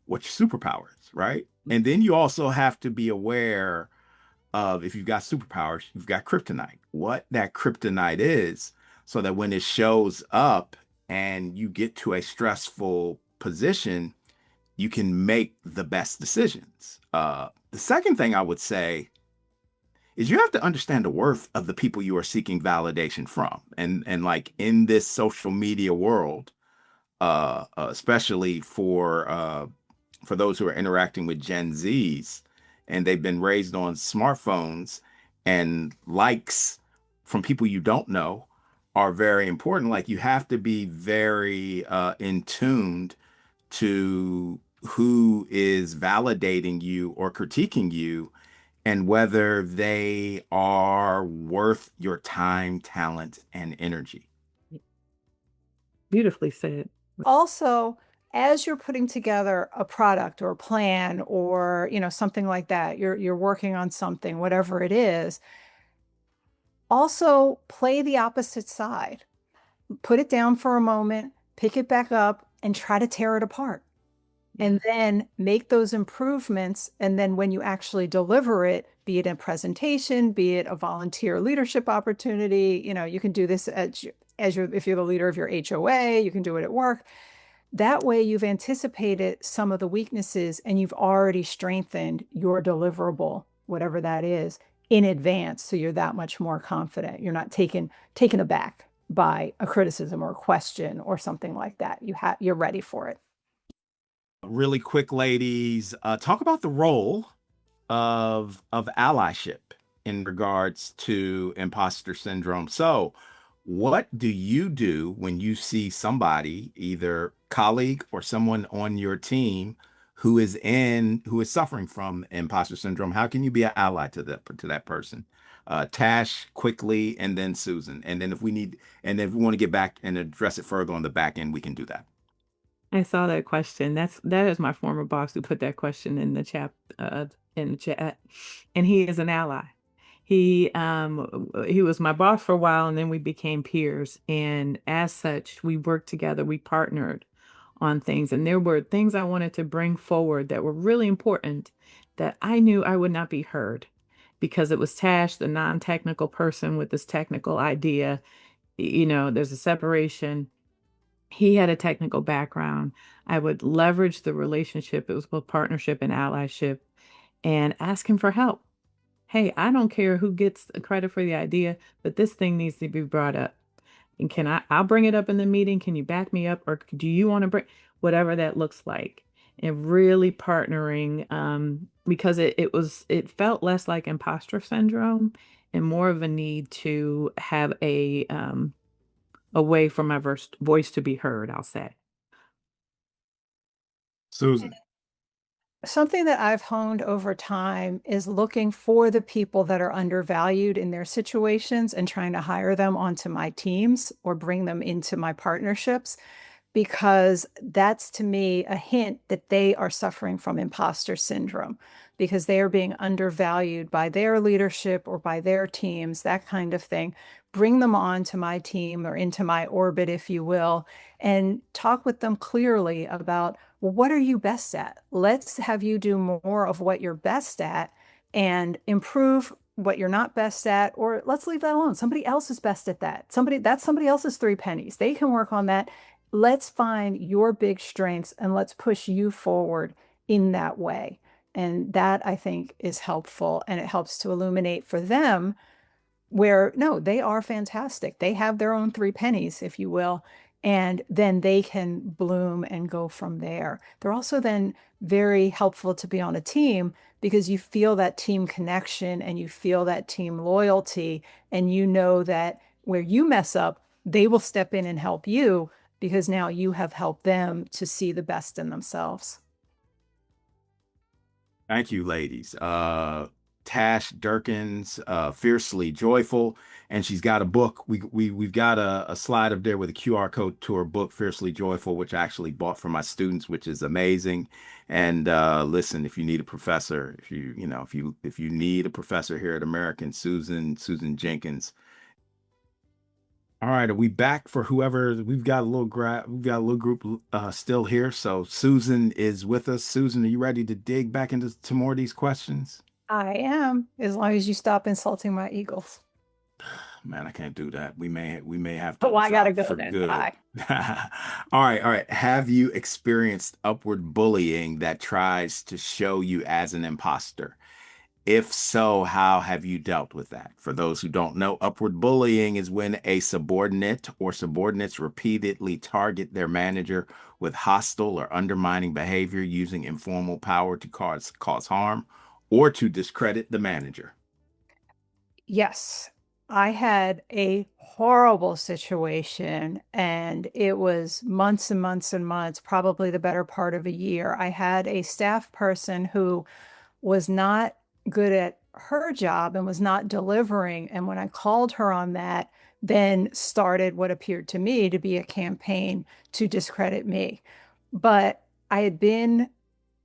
what your superpower is, right? And then you also have to be aware of, if you've got superpowers, you've got kryptonite, what that kryptonite is, so that when it shows up and you get to a stressful position, you can make the best decisions. The second thing I would say is you have to understand the worth of the people you are seeking validation from. And like in this social media world, especially for those who are interacting with Gen Zs, and they've been raised on smartphones, and likes from people you don't know are very important. Like, you have to be very in tuned to who is validating you or critiquing you, and whether they are worth your time, talent, and energy. Beautifully said. Also, as you're putting together a product or a plan or, something like that, you're working on something, whatever it is, also play the opposite side. Put it down for a moment, pick it back up, and try to tear it apart. And then make those improvements. And then when you actually deliver it, be it a presentation, be it a volunteer leadership opportunity, you can do this if you're the leader of your HOA, you can do it at work. That way you've anticipated some of the weaknesses and you've already strengthened your deliverable, whatever that is, in advance. So you're that much more confident. You're not taken aback by a criticism or a question or something like that. You're ready for it. Really quick, ladies, talk about the role of allyship in regards to imposter syndrome. So, what do you do when you see somebody, either colleague or someone on your team, who is suffering from imposter syndrome? How can you be an ally to that person? Tash, quickly, and then Susan, and then if we want to get back and address it further on the back end, we can do that. I saw that question. That is my former boss who put that question in the chat in the chat, and he is an ally. He was my boss for a while, and then we became peers. And as such, we worked together. We partnered on things, and there were things I wanted to bring forward that were really important that I knew I would not be heard because it was Tash, the non-technical person with this technical idea. There's a separation. He had a technical background. I would leverage the relationship. It was both partnership and allyship, and ask him for help. Hey, I don't care who gets the credit for the idea, but this thing needs to be brought up. And I'll bring it up in the meeting. Can you back me up? Or do you want to bring whatever that looks like? And really partnering, because it felt less like imposter syndrome and more of a need to have a way for my voice to be heard, I'll say. Susan. Something that I've honed over time is looking for the people that are undervalued in their situations and trying to hire them onto my teams or bring them into my partnerships, because that's to me a hint that they are suffering from imposter syndrome because they are being undervalued by their leadership or by their teams, that kind of thing. Bring them on to my team or into my orbit, if you will, and talk with them clearly about, well, what are you best at? Let's have you do more of what you're best at and improve what you're not best at, or let's leave that alone. Somebody else is best at that. That's somebody else's three pennies. They can work on that. Let's find your big strengths and let's push you forward in that way. And that I think is helpful, and it helps to illuminate for them where no, they are fantastic. They have their own three pennies, if you will, and then they can bloom and go from there. They're also then very helpful to be on a team because you feel that team connection and you feel that team loyalty, and you know that where you mess up, they will step in and help you because now you have helped them to see the best in themselves. Thank you, ladies. Tash Durkins, Fiercely Joyful, and she's got a book. We've got a slide up there with a QR code to her book, Fiercely Joyful, which I actually bought for my students, which is amazing. And listen, if you need a professor, if you need a professor here at American, Susan Jenkins. All right, are we back for whoever? We've got a little group still here. So Susan is with us. Susan, are you ready to dig back into more of these questions? I am, as long as you stop insulting my Eagles. Man, I can't do that. We may have to Oh, I gotta drop go for then. good. Bye. All right. Have you experienced upward bullying that tries to show you as an imposter? If so, how have you dealt with that? For those who don't know, upward bullying is when a subordinate or subordinates repeatedly target their manager with hostile or undermining behavior using informal power to cause harm or to discredit the manager. Yes, I had a horrible situation, and it was months and months and months, probably the better part of a year. I had a staff person who was not good at her job and was not delivering. And when I called her on that, then started what appeared to me to be a campaign to discredit me. But I had been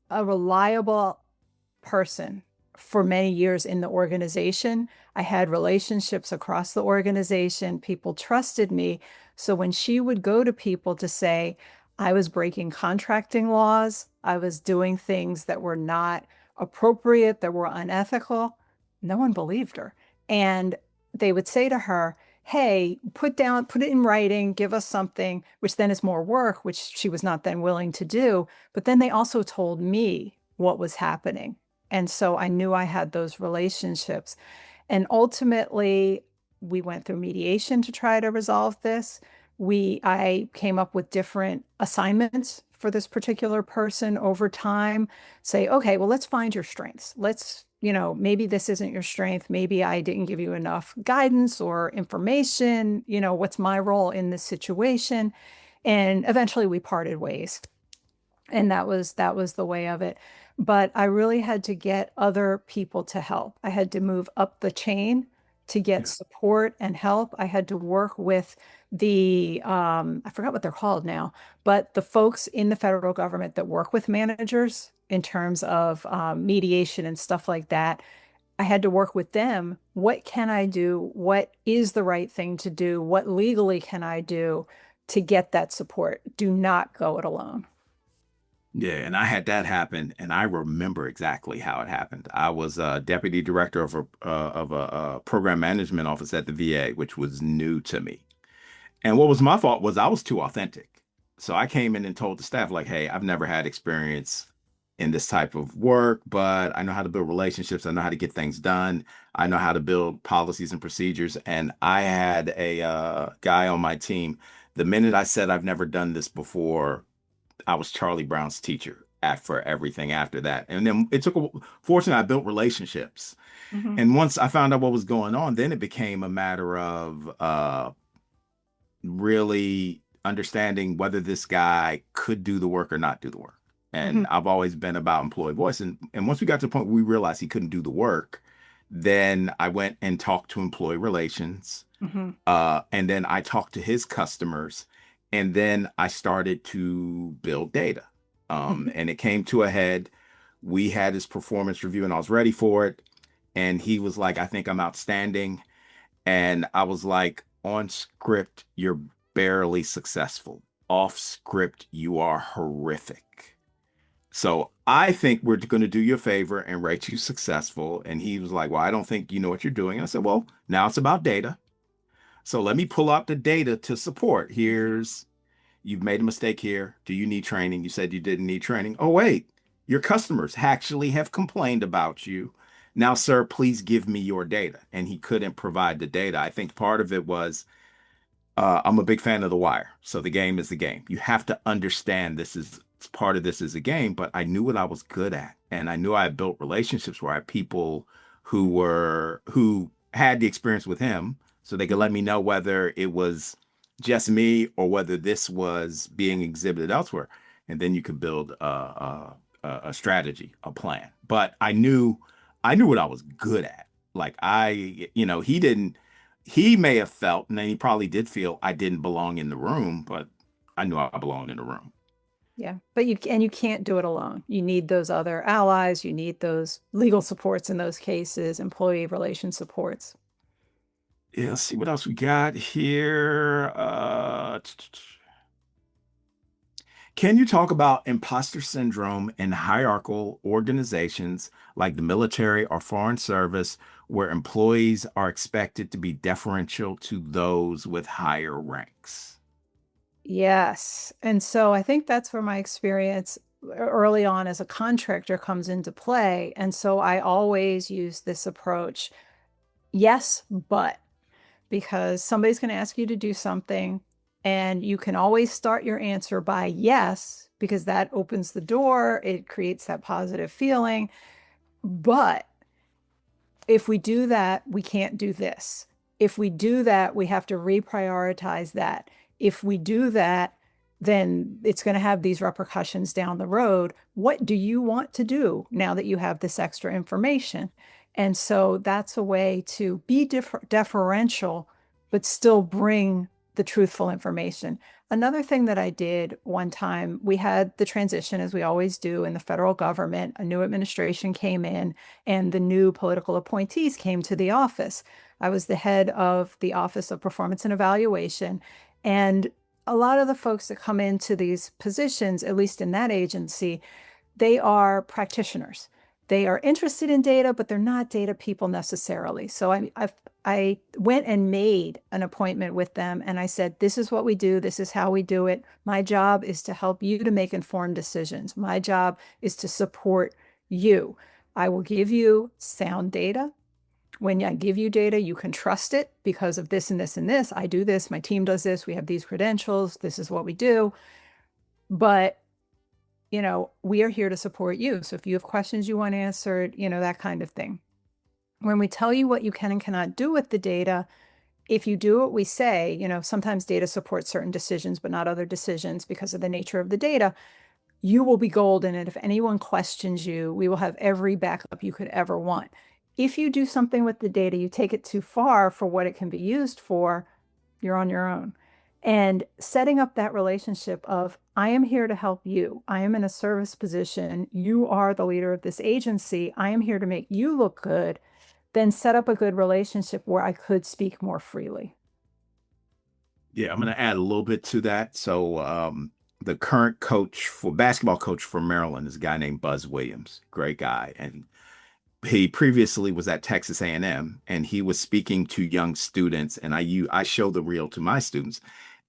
a reliable person for many years in the organization. I had relationships across the organization. People trusted me. So when she would go to people to say, I was breaking contracting laws, I was doing things that were not appropriate, that were unethical, no one believed her. And they would say to her, hey, put it in writing, give us something, which then is more work, which she was not then willing to do. But then they also told me what was happening. And so I knew I had those relationships. And ultimately, we went through mediation to try to resolve this. I came up with different assignments for this particular person over time. Say, okay, well, let's find your strengths. Maybe this isn't your strength. Maybe I didn't give you enough guidance or information. What's my role in this situation? And eventually we parted ways. And that was the way of it. But I really had to get other people to help. I had to move up the chain to get Yeah. support and help. I had to work with the, I forgot what they're called now, but the folks in the federal government that work with managers in terms of mediation and stuff like that. I had to work with them. What can I do? What is the right thing to do? What legally can I do to get that support? Do not go it alone. Yeah, and I had that happen, and I remember exactly how it happened. I was deputy director of a program management office at the VA, which was new to me. And what was my fault was I was too authentic. So I came in and told the staff, like, hey, I've never had experience in this type of work, but I know how to build relationships. I know how to get things done. I know how to build policies and procedures. And I had a guy on my team. The minute I said I've never done this before, I was Charlie Brown's teacher for everything after that. And then it took, fortunately, I built relationships. Mhm. And once I found out what was going on, then it became a matter of really understanding whether this guy could do the work or not do the work. Mhm. And I've always been about employee voice. And once we got to the point where we realized he couldn't do the work, then I went and talked to employee relations. Mhm. And then I talked to his customers. And then I started to build data. Mhm. And it came to a head. We had his performance review and I was ready for it. And he was like, I think I'm outstanding. And I was like, on script, you're barely successful. Off script, you are horrific. So I think we're going to do you a favor and rate you successful. And he was like, well, I don't think you know what you're doing. And I said, well, now it's about data. So let me pull out the data to support. You've made a mistake here. Do you need training? You said you didn't need training. Oh, wait, your customers actually have complained about you. Now, sir, please give me your data. And he couldn't provide the data. I think part of it was I'm a big fan of The Wire. So the game is the game. You have to understand this is part of this is a game, but I knew what I was good at. And I knew I had built relationships where I had people who had the experience with him so they could let me know whether it was just me or whether this was being exhibited elsewhere. And then you could build a strategy, a plan. But I knew what I was good at. Like he may have felt, and then he probably did feel I didn't belong in the room, but I knew I belonged in the room. Yeah, but you can't do it alone. You need those other allies, you need those legal supports in those cases, employee relation supports. Yeah, let's see what else we got here. Can you talk about imposter syndrome in hierarchical organizations like the military or foreign service, where employees are expected to be deferential to those with higher ranks? Yes. And so I think that's where my experience early on as a contractor comes into play. And so I always use this approach. Yes, but because somebody's going to ask you to do something, and you can always start your answer by yes, because that opens the door, it creates that positive feeling. But if we do that, we can't do this. If we do that, we have to reprioritize that. If we do that, then it's going to have these repercussions down the road. What do you want to do now that you have this extra information? And so that's a way to be deferential, but still bring the truthful information. Another thing that I did one time, we had the transition, as we always do in the federal government. A new administration came in, and the new political appointees came to the office. I was the head of the Office of Performance and Evaluation. And a lot of the folks that come into these positions, at least in that agency, they are practitioners. They are interested in data, but they're not data people necessarily. So I went and made an appointment with them, and I said, this is what we do. This is how we do it. My job is to help you to make informed decisions. My job is to support you. I will give you sound data. When I give you data, you can trust it because of this and this and this. I do this. My team does this. We have these credentials. This is what we do. But we are here to support you. So if you have questions you want answered, that kind of thing. When we tell you what you can and cannot do with the data, if you do what we say, sometimes data supports certain decisions, but not other decisions because of the nature of the data, you will be golden. And if anyone questions you, we will have every backup you could ever want. If you do something with the data, you take it too far for what it can be used for, you're on your own. And setting up that relationship of, I am here to help you. I am in a service position. You are the leader of this agency. I am here to make you look good. Then set up a good relationship where I could speak more freely. Yeah, I'm going to add a little bit to that. So, the current basketball coach for Maryland is a guy named Buzz Williams. Great guy. And he previously was at Texas A&M, and he was speaking to young students, and I show the reel to my students,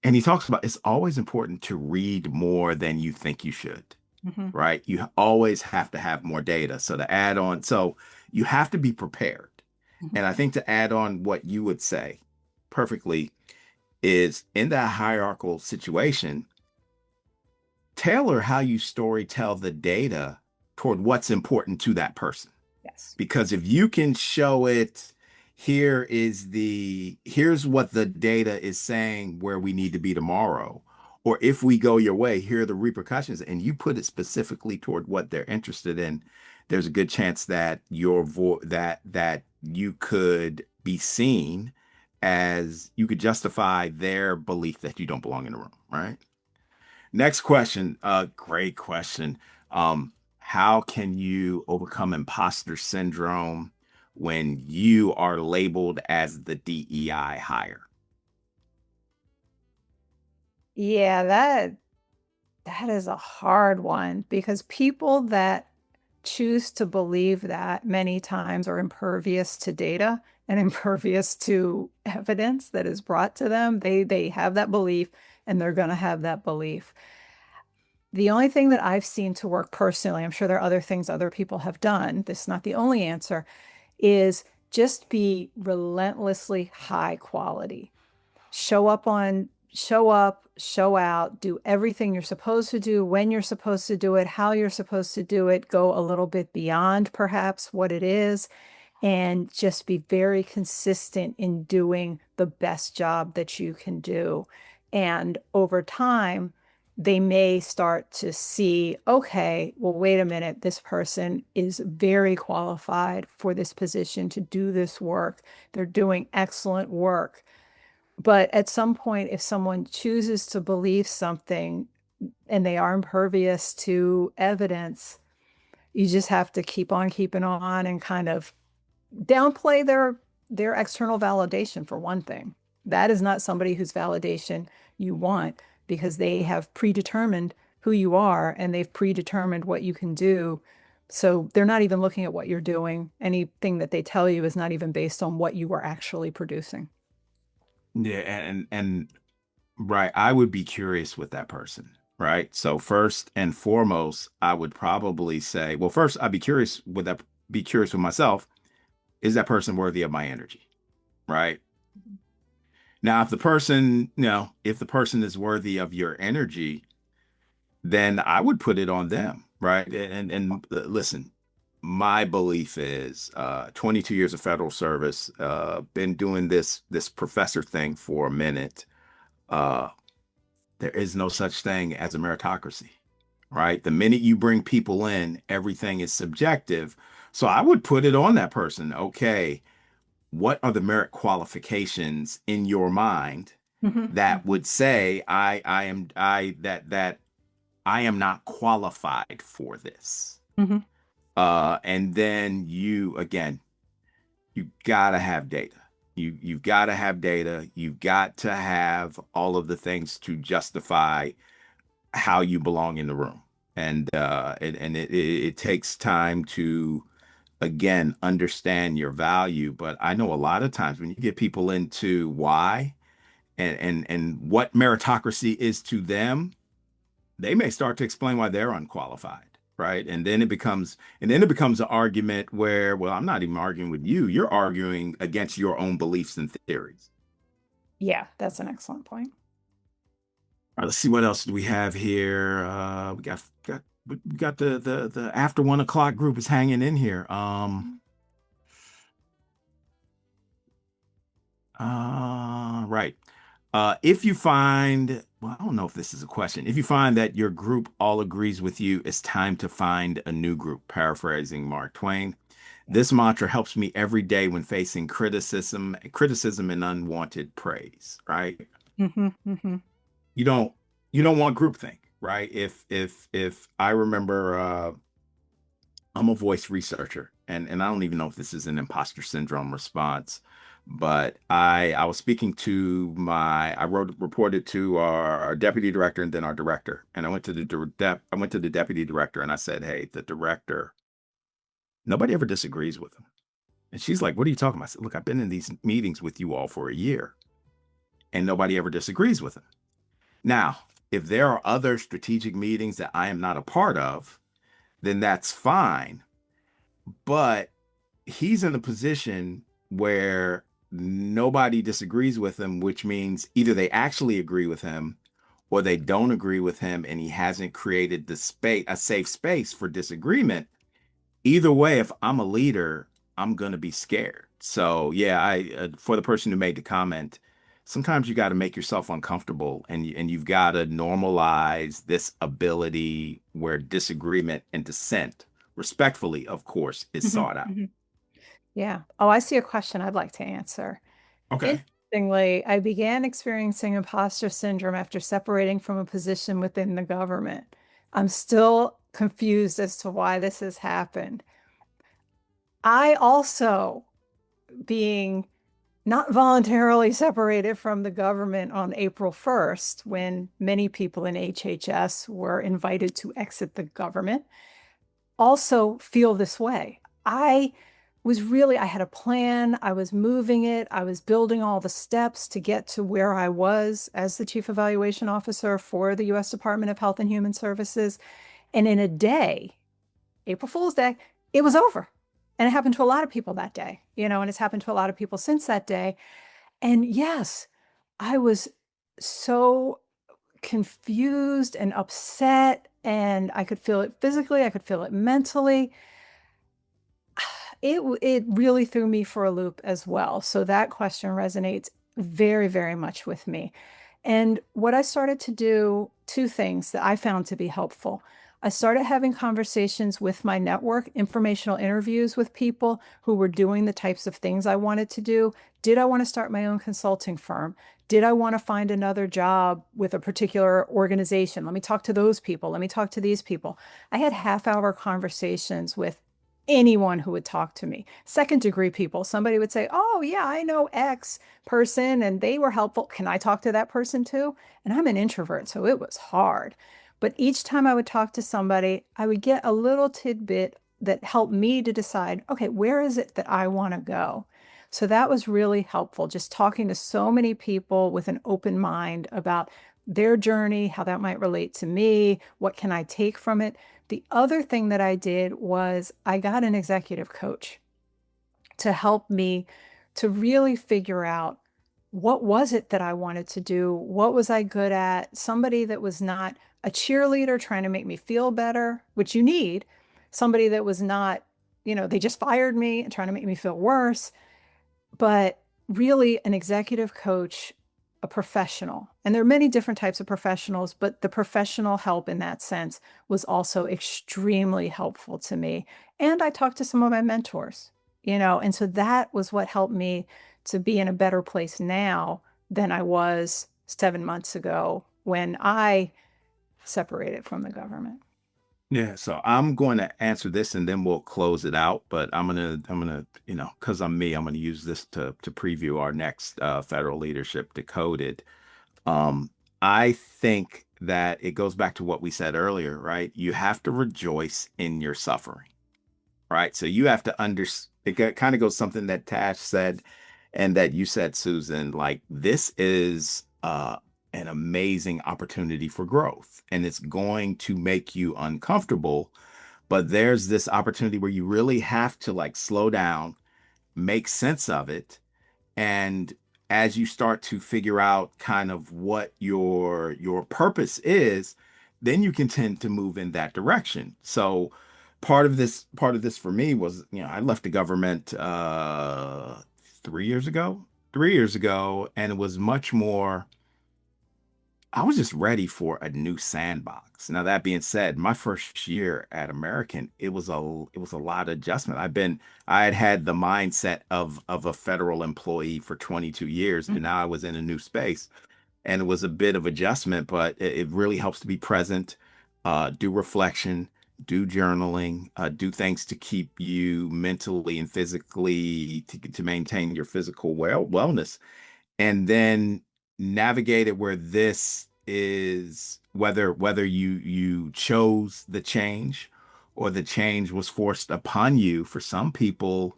and he talks about it's always important to read more than you think you should, Mm-hmm. right? You always have to have more data. So to add on, so you have to be prepared. Mm-hmm. And I think to add on what you would say perfectly is in that hierarchical situation, tailor how you story tell the data toward what's important to that person. Yes. Because if you can show it, here's what the data is saying where we need to be tomorrow, or if we go your way, here are the repercussions, and you put it specifically toward what they're interested in, there's a good chance that that you could be seen as you could justify their belief that you don't belong in the room, right? Next question, great question. How can you overcome imposter syndrome when you are labeled as the DEI hire? Yeah, that is a hard one because people that choose to believe that many times are impervious to data and impervious to evidence that is brought to them. They have that belief and they're going to have that belief. The only thing that I've seen to work personally, I'm sure there are other things other people have done, this is not the only answer, is just be relentlessly high quality. Show up, show out, do everything you're supposed to do, when you're supposed to do it, how you're supposed to do it, go a little bit beyond perhaps what it is, and just be very consistent in doing the best job that you can do. And over time, they may start to see, okay, well, wait a minute, this person is very qualified for this position to do this work. They're doing excellent work. But at some point, if someone chooses to believe something and they are impervious to evidence, you just have to keep on keeping on and kind of downplay their external validation for one thing. That is not somebody whose validation you want because they have predetermined who you are and they've predetermined what you can do. So they're not even looking at what you're doing. Anything that they tell you is not even based on what you are actually producing. Yeah, and right, I would be curious with that person, right? So first and foremost, I would probably say, well, first I'd be curious with myself, is that person worthy of my energy, right? Now, if the person is worthy of your energy, then I would put it on them, right? And listen, my belief is 22 years of federal service, been doing this professor thing for a minute. Uh, there is no such thing as a meritocracy, right? The minute you bring people in, everything is subjective. So I would put it on that person. Okay, what are the merit qualifications in your mind Mhm. that would say that I am not qualified for this? Mhm. And then you gotta have data. You've got to have data. You've got to have all of the things to justify how you belong in the room. And it takes time to again understand your value. But I know a lot of times when you get people into why and what meritocracy is to them, they may start to explain why they're unqualified, right? And then it becomes an argument where, well, I'm not even arguing with you, you're arguing against your own beliefs and theories. Yeah, that's an excellent point. All right, let's see what else do we have here. We got the after 1 o'clock group is hanging in here. Right. If you find, well, I don't know if this is a question. If you find that your group all agrees with you, it's time to find a new group. Paraphrasing Mark Twain. This mantra helps me every day when facing criticism and unwanted praise, right? Hmm. Hmm. You don't you don't want groupthink, right? If I remember I'm a voice researcher, and I don't even know if this is an imposter syndrome response, but I was speaking to I reported to our deputy director and then our director, and I went to I went to the deputy director and I said, "Hey, the director, nobody ever disagrees with him." And she's like, "What are you talking about?" I said, "Look, I've been in these meetings with you all for a year, and nobody ever disagrees with him." Now, if there are other strategic meetings that I am not a part of, then that's fine. But he's in a position where nobody disagrees with him, which means either they actually agree with him or they don't agree with him, and he hasn't created a safe space for disagreement. Either way, if I'm a leader, I'm going to be scared. So yeah, for the person who made the comment, sometimes you got to make yourself uncomfortable, and you've got to normalize this ability where disagreement and dissent, respectfully, of course, is Hmm. sought out. Hmm. Yeah. Oh, I see a question I'd like to answer. Okay. Interestingly, I began experiencing imposter syndrome after separating from a position within the government. I'm still confused as to why this has happened. I also, being not voluntarily separated from the government on April 1st, when many people in HHS were invited to exit the government, also feel this way. I had a plan, I was moving it, I was building all the steps to get to where I was as the Chief Evaluation Officer for the US Department of Health and Human Services. And in a day, April Fool's Day, it was over. And it happened to a lot of people that day, and it's happened to a lot of people since that day. And yes, I was so confused and upset, and I could feel it physically, I could feel it mentally. It really threw me for a loop as well. So that question resonates very, very much with me. And what I started to do, two things that I found to be helpful. I started having conversations with my network, informational interviews with people who were doing the types of things I wanted to do. Did I want to start my own consulting firm? Did I want to find another job with a particular organization? Let me talk to those people. Let me talk to these people. I had half-hour conversations with anyone who would talk to me. Second degree people, somebody would say, "Oh, yeah, I know X person and they were helpful. Can I talk to that person too?" And I'm an introvert, so it was hard. But each time I would talk to somebody, I would get a little tidbit that helped me to decide, okay, where is it that I want to go? So that was really helpful, just talking to so many people with an open mind about their journey, how that might relate to me, what can I take from it. The other thing that I did was I got an executive coach to help me to really figure out what was it that I wanted to do? What was I good at? Somebody that was not a cheerleader trying to make me feel better, which you need. Somebody that was not, they just fired me and trying to make me feel worse, but really an executive coach, a professional. And there are many different types of professionals, but the professional help in that sense was also extremely helpful to me. And I talked to some of my mentors, and so that was what helped me to be in a better place now than I was 7 months ago when I separated from the government. Yeah, so I'm going to answer this and then we'll close it out. But because I'm me, I'm gonna use this to preview our next federal leadership decoded. Um, I think that it goes back to what we said earlier, right? You have to rejoice in your suffering, right? So you have to it kind of goes something that Tash said and that you said, Susan, like this is an amazing opportunity for growth and it's going to make you uncomfortable, but there's this opportunity where you really have to like slow down, make sense of it, and as you start to figure out kind of what your purpose is, then you can tend to move in that direction. So part of this for me was, I left the government 3 years ago, and it was much more I was just ready for a new sandbox. Now that being said, my first year at American, it was a lot of adjustment. I had the mindset of a federal employee for 22 years, and now I was in a new space, and it was a bit of adjustment, but it really helps to be present, do reflection, do journaling, do things to keep you mentally and physically to maintain your physical wellness, and then navigate it where this is whether you chose the change or the change was forced upon you. For some people,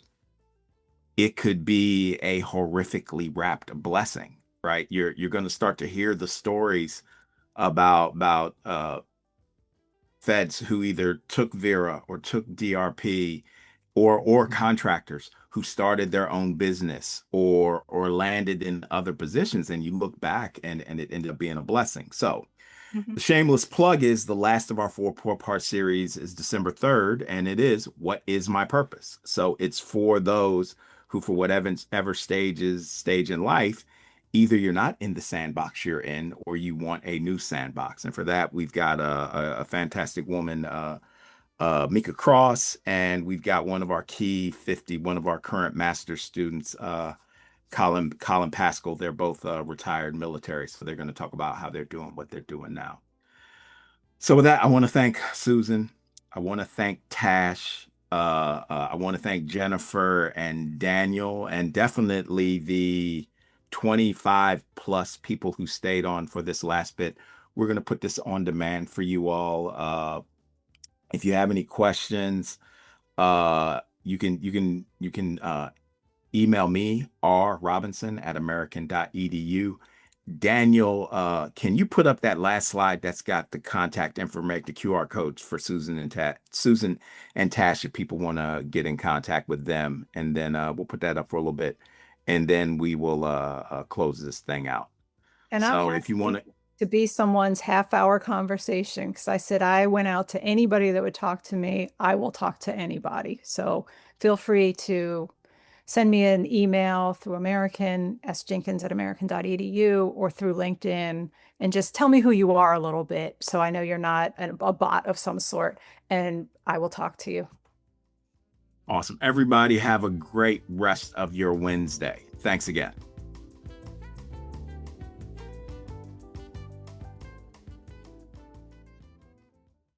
it could be a horrifically wrapped blessing, right? You're going to start to hear the stories about feds who either took Vera or took DRP, or contractors who started their own business or landed in other positions, and you look back and it ended up being a blessing. So Mhm. the shameless plug is the last of our four-part series is December 3rd, and it is What is My Purpose? So it's for those who, for whatever ever stage in life, either you're not in the sandbox you're in or you want a new sandbox. And for that, we've got a fantastic woman, Mika Cross, and we've got one of our key 50, one of our current master's students, Colin Pascal. They're both retired military, so they're going to talk about how they're doing what they're doing now. So with that, I want to thank Susan. I want to thank Tash. I want to thank Jennifer and Daniel, and definitely the 25 plus people who stayed on for this last bit. We're going to put this on demand for you all. If you have any questions, you can email me, rrobinson@american.edu. Daniel, can you put up that last slide that's got the contact information, the QR codes for Susan and Tash, if people want to get in contact with them, and then we'll put that up for a little bit, and then we will close this thing out. And I'm So if you want happy to be someone's half-hour conversation, because I said I went out to anybody that would talk to me. I will talk to anybody. So feel free to send me an email through American, sjenkins@american.edu, or through LinkedIn, and just tell me who you are a little bit so I know you're not a bot of some sort, and I will talk to you. awesome, everybody have a great rest of your Wednesday. Thanks again.